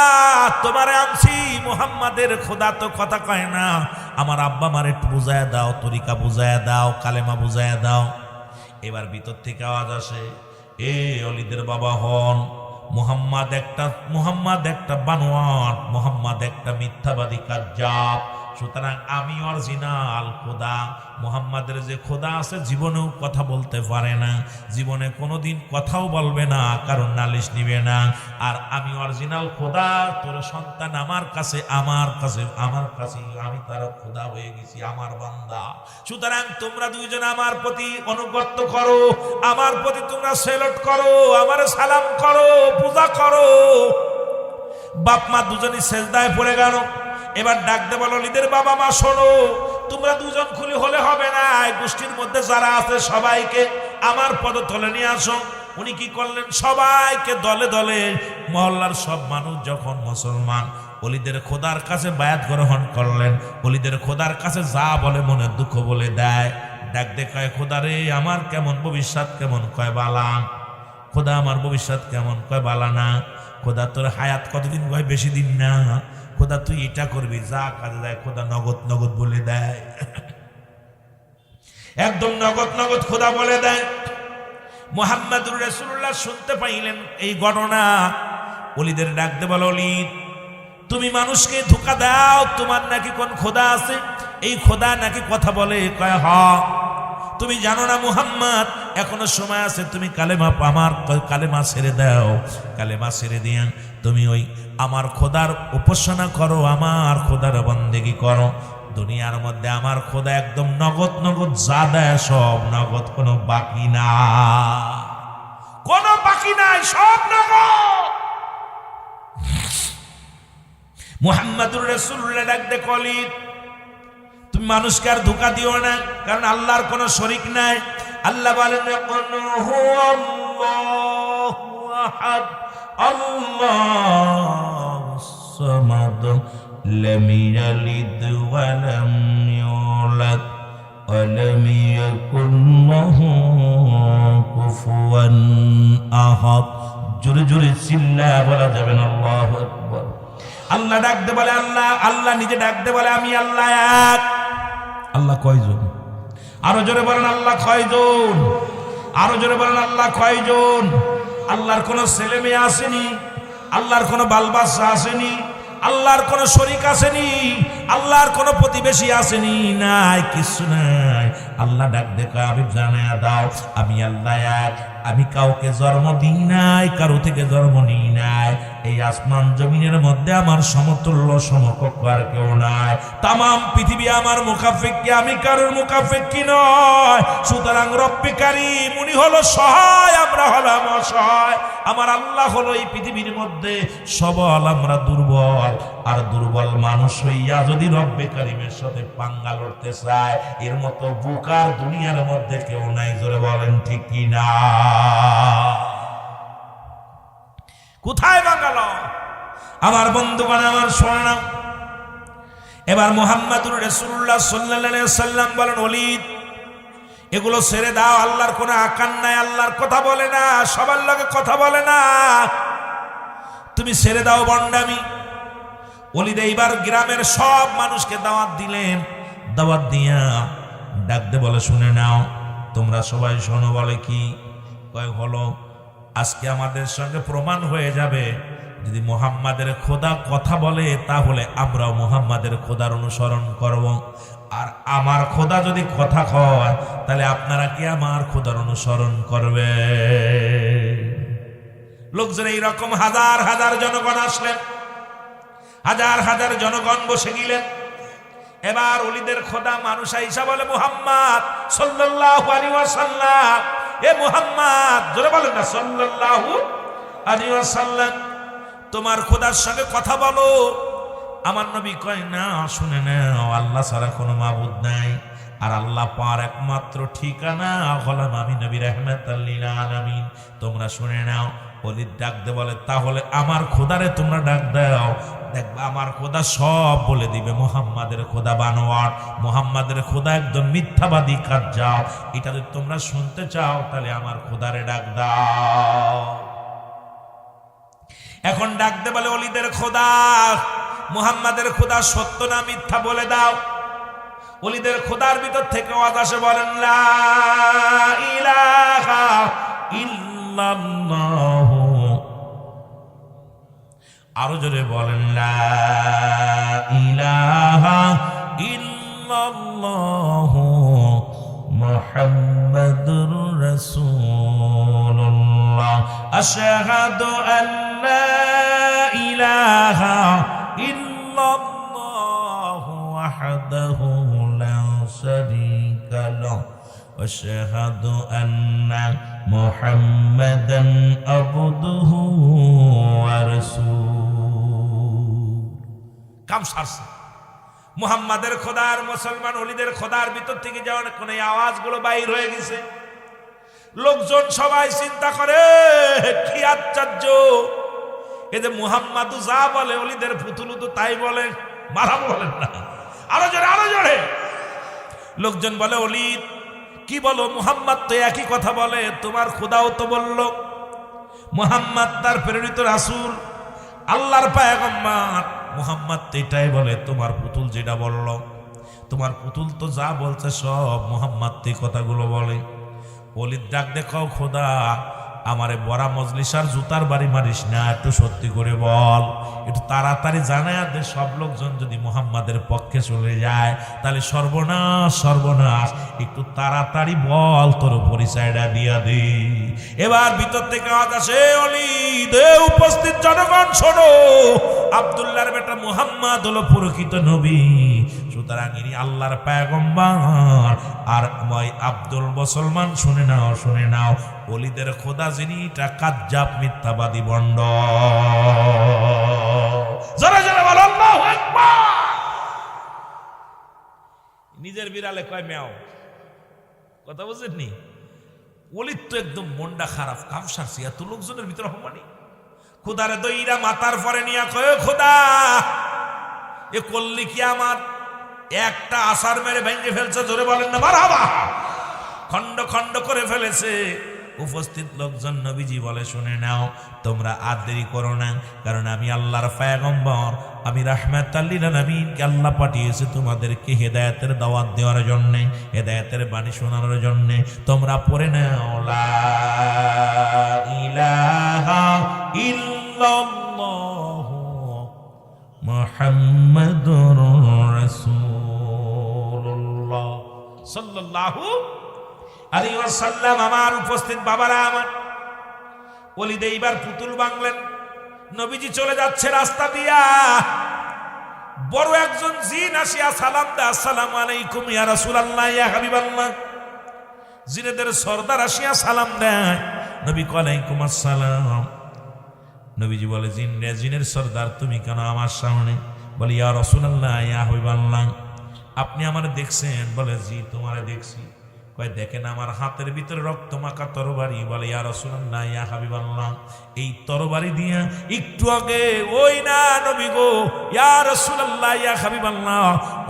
তোমারে আনছি। মুহাম্মাদের খোদা তো কথা কয় না, আমার আব্বা মারে একটু বুঝায় দাও, তরিকা বুঝায় দাও, কালেমা বুঝায় দাও। এবার ভিতর থেকে আওয়াজ আসে, এ অলিদের বাবা হন, মুহাম্মদ একটা বানোয়াট, মুহাম্মদ একটা মিথ্যাবাদী কাজ্জাব। সুতরাং আমি অরিজিনাল খোদা। মুহাম্মাদের যে খোদা আছে জীবনেও কথা বলতে পারে না, জীবনে কোনোদিন কথাও বলবে না, কারণ নালিশ নিবে না। আর আমি অরিজিনাল খোদা, তোর সন্তান আমার কাছে আমি তার খোদা হয়ে গেছি, আমার বান্দা। সুতরাং তোমরা দুইজন আমার প্রতি অনুগত করো, আমার প্রতি তোমরা সেলট করো, আমার সালাম করো, পূজা করো। বাপ মা দুজনই সেজদায় পড়ে গেল। এবার ডাক দে বলো, ওলিদের বাবা মা শোনো, তোমরা দুজন খুলি হলে হবে না, এই গোষ্ঠীর মধ্যে যারা আছে সবাইকে আমার পদতলে নিয়ে আসো। উনি কি করলেন, সবাইকে দলে দলে, মহল্লার সব মানুষ যখন মুসলমান ওলিদের খোদার কাছে বায়াত গ্রহণ করলেন, ওলিদের খোদার কাছে যা বলে মনের দুঃখ বলে দেয়। ডাক দে কয়, খোদা রে, আমার কেমন ভবিষ্যৎ কেমন? কয় বালা। খোদা আমার ভবিষ্যৎ কেমন? কয় বালা না। খোদা তোর হায়াত কতদিন? কয় বেশি দিন না। খোদা তুই এটা করবি, যা কাজে দেয় খোদা নগদ নগদ বলে দেয়, একদম নগদ নগদ খোদা বলে দেয়। মুহাম্মদুর রাসূলুল্লাহ শুনতে পাইলেন এই ঘটনা। ওলিদের ডাক দে বলো, ওলিদ তুমি মানুষকে ধোঁকা দাও, তোমার নাকি কোন খোদা আছে, এই খোদা নাকি কথা বলে? কয় হ্যাঁ। তুমি জানো না মুহাম্মদ, এখনো সময় আছে, তুমি কালেমা ছেড়ে দাও। কালেমা ছেড়ে দিয়া তুমি ওই আমার খোদার উপাসনা করো, আমার খোদার বন্দেগী করো। দুনিয়ার মধ্যে আমার খোদা একদম নগদ নগদ যা দেয় সব নগদ, কোনো বাকি না, কোনো বাকি নাই, সব নগদ। মুহাম্মদুর রাসূলুল্লাহ ডাক দে, কলিদ তুমি মানুষকে আর ধোঁকা দিও না, কারণ আল্লাহর কোনো শরীক নাই। আল্লাহ বলেন, আল্লাহুস সামাদ লাম ইয়ালিদ ওয়া লাম ইউলাদ ওয়া লাম ইয়াকুল লাহু কুফুয়ান আহাদ। জোরে জোরে চিল্লা বলা যাবে না, আল্লাহু আকবার। আল্লাহ ডাকতে বলে, আল্লাহ নিজে ডাকতে বলে আমি আল্লাহ এক। আল্লাহ কয়জন? আরো জোরে বলেন, আল্লাহ কয়জন? আরো জোরে বলেন, আল্লাহ কয়জন? আল্লাহর কোনো ছেলে মেয়ে আসেনি, আল্লাহর কোনো বাল বাচ্চা আসেনি, আল্লাহর কোনো শরীক আসেনি, আল্লাহর কোনো প্রতিবেশী আসেনি, নাই, কিছু নাই। আল্লাহ ডাক দেখো, আমি জানায়া দাও আমি আল্লাহ এক, আমি কাউকে জন্ম দিই নাই, কারো থেকে জন্ম নিই নাই। এই আসমান জমিনের মধ্যে আমার সমতুল্য সমকক্ষ আর কেউ নাই। তামাম পৃথিবী আমার মুখাফেক্ষী, আমি কারোর মুখাফেক্ষী নয়। সুতরাং রব্বে কারীম উনি হলো সহায়, আমরা হলাম অসহায়। আমার আল্লাহ হলো এই পৃথিবীর মধ্যে সবল, আমরা দুর্বল। আর দুর্বল মানুষ হইয়া যদি রব্বে কারীমের সাথে পাঙ্গা লড়তে চায়, এর মতো বুকার দুনিয়ার মধ্যে কেউ নাই। জোরে বলেন ঠিক কি না? কোথায় বাঙাল আমার বন্ধুগণ, আমার শোনা নাও। এবার মুহাম্মাদুর রাসূলুল্লাহ সাল্লাল্লাহু আলাইহি ওয়াসাল্লাম বলেন, ওলীদ এগুলো ছেড়ে দাও। আল্লাহর কোনো আকার নাই, আল্লাহর কথা বলে না, সবার লগে কথা বলে না, তুমি ছেড়ে দাও বন্ডামি। ওলীদ এইবার গ্রামের সব মানুষকে দাওয়াত দিলেন। দাওয়াত দিয়া ডাকতে বলে, শুনে নাও তোমরা সবাই শোনো। বলে কি? কয় হলো আজকে আমাদের সঙ্গে প্রমাণ হয়ে যাবে, যদি মুহাম্মাদের খোদা কথা বলে তাহলে আমরাও মুহাম্মাদের খোদার অনুসরণ করব। আর আমার খোদা যদি কথা কয় তাহলে আপনারা কি আমার খোদার অনুসরণ করবে? লোকজন এইরকম হাজার হাজার জনগণ আসলেন, হাজার হাজার জনগণ বসে গেলেন। এবার ওলীদের খোদা মানুষ আইসা বলে, মুহাম্মদ সাল্লাল্লাহু আলাইহি ওয়াসাল্লাম, এ মুহাম্মদ, জোরে বলেন না, সাল্লাল্লাহু আলাইহি ওয়াসাল্লাম, তোমার খোদার সঙ্গে কথা বলো। আমার নবী কয়, না, শুনে নাও, আল্লাহ ছাড়া কোনো মাবুদ নাই, আর আল্লাহ পার একমাত্র ঠিকানা হলাম আমি নবী রাহমাতাল লিল আলামিন। তোমরা শুনে নাও। ওলীদ ডাক দে বলে, তাহলে আমার খোদারে তোমরা ডাক দাও, দেখবা আমার খোদা সব বলে দিবে। মুহাম্মাদের খোদা বানোয়াট, মুহাম্মাদের খোদা একদম মিথ্যাবাদী কাজ। যাও, এটা যদি তোমরা শুনতে চাও তাহলে আমার খোদারে ডাক দাও। এখন ডাক দে বলে, ওলীদের খোদা মুহাম্মাদের খোদা সত্য না মিথ্যা বলে দাও। ওলীদের খোদার ভিতর থেকে আওয়াজ আসে, বলেন লা ইলাহা ইল্লাল্লাহ। আরো জোরে বলেন, লা ইলাহা ইল্লাল্লাহ মুহাম্মাদুর রাসূলুল্লাহ। আশহাদু আল্লা ইলাহা ইল্লাল্লাহ ওয়াহদাহু লা শারীকা লাহু ওয়া আশহাদু আন্না মুহাম্মাদান আবদুহু ওয়া রাসূলুহু। কাম সারছে। মুহাম্মাদের খোদার, মুসলমান ওলীদের খোদার ভিতর থেকে যখন কোন আওয়াজগুলো বাইর হয়ে গেছে, লোকজন সবাই চিন্তা করে, কি আশ্চর্য, এই যে মুহাম্মাদু যা বলে ওলীদের পুতুলু তো তাই বলে, মারাম বলেন না, আরো জোরে, আরো জোরে। লোকজন বলে, ওলীদ কি বলো, মুহাম্মদ তো একই কথা বলে, তোমার খোদাও তো বলল। মুহাম্মদ তার প্রেরিত রাসূল, আল্লাহর পয়গম্বর, মুহাম্মদ তো এটাই বলে, তোমার পুতুল যেটা বলল, তোমার পুতুল তো যা বলছে সব মুহাম্মদ তো কথাগুলো বলে। ওলীদ ডাক দেখাও, খোদা আমারে বড়া মজলিসার জুতার বাড়ি মারিস না, একটু সত্যি করে বল, একটু তাড়াতাড়ি জানায় দে। সব লোকজন যদি মুহাম্মাদের পক্ষে চলে যায় তাহলে সর্বনাশ, সর্বনাশ, একটু তাড়াতাড়ি বল, তোর পরিচয়টা দিয়া দে। এবার ভিতর থেকে আওয়াজ আসে, ওলীদ, উপস্থিত জনগণ শোনো, আব্দুল্লাহর বেটা মুহাম্মদ হলো প্রকৃত নবী, সুতরাং ইনি আল্লাহর পয়গম্বর। আর মই আব্দুল মুসলমান, শুনে নাও, শুনে নাও, ওলীদের খোদা যিনি, এটা কাজ্জাব, মিথ্যাবাদী, ভণ্ড। জোরে জোরে বলো আল্লাহু আকবার। নিজের বিড়ালে কয় ম্যাও, কথা বুঝেননি? ওলীদ তো একদম মনটা খারাপ, কাম সারছি, এত লোকজনের ভিতরে হমানি। খোদারে দইরা মাথার পরে নিয়া কয়, খোদা এ করলি কি আমার? একটা আসার মেরে ভেঙে ফেলছে, জোরে বলেন না মারহাবা, খন্ড খন্ড করে ফেলেছে। উপস্থিত লোকজন নবীজি বলে, শুনে নাও, তোমরা আর দেরি করো না, কারণ আমি আল্লাহর পয়গম্বর, আমি রাহমাতাল লিল আলামিনকে আল্লাহ পাঠিয়েছে তোমাদেরকে হেদায়েতের দাওয়াত দেওয়ার জন্য, হেদায়েতের বাণী শোনানোর জন্য। তোমরা পড়ে নাও, লা ইলাহা ইল্লাল্লাহ মুহাম্মাদুর রাসূলুল্লাহ সাল্লাল্লাহু আলাইহি ওয়াসাল্লাম। আমার উপস্থিত বাবারা আমার, ওলিদ এইবার পুতুল বাংলেন। নবীজি চলে যাচ্ছে রাস্তা দিয়া, বড় একজন জিন আসিয়া সালাম দেয়, আসসালামু আলাইকুম ইয়া রাসূলুল্লাহ ইয়া হাবিবাল্লাহ। জিনেদের সর্দার আসিয়া সালাম দেয়, নবী ওয়ালাইকুম আসসালাম। নবীজি বলে, জিনের সর্দার তুমি কেন আমার সামনে? বলে, ইয়া রাসূলুল্লাহ ইয়া হাবিবাল্লাহ, আপনি আমারে দেখছেন? বলে, জি তোমারে দেখছি। কয়, দেখেন আমার হাতের ভিতরে রক্ত মাখা তরবারি। বলে, ইয়া রাসূলুল্লাহ ইয়া হাবিবাল্লাহ, এই তরবারি দিয়া একটু আগে ওই না নবী গো, ইয়া রাসূলুল্লাহ ইয়া হাবিবাল্লাহ,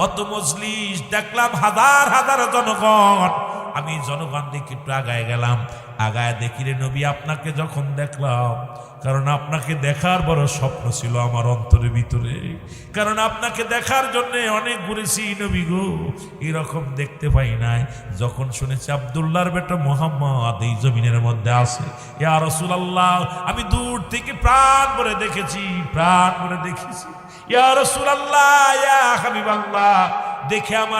অত মজলিস দেখলাম, হাজার হাজার জনগণ। আমি জনগণ দেখে একটু আগায় গেলাম, আগায় দেখি রে নবী আপনাকে যখন দেখলাম, কারণ আপনাকে দেখার বড় স্বপ্ন ছিল আমার অন্তরের ভিতরে, কারণ আপনাকে দেখার জন্য অনেক ঘুরেছি নবী গো, এরকম দেখতে পাই নাই। যখন শুনেছি আব্দুল্লাহর বেটা মুহাম্মদ এই জমিনের মধ্যে আছে, ইয়া রাসূলুল্লাহ, আমি দূর থেকে প্রাণ ভরে দেখেছি, প্রাণ ভরে দেখেছি। ইয়া রাসূলুল্লাহ ইয়া হাবিবাল্লাহ, দেখে আমার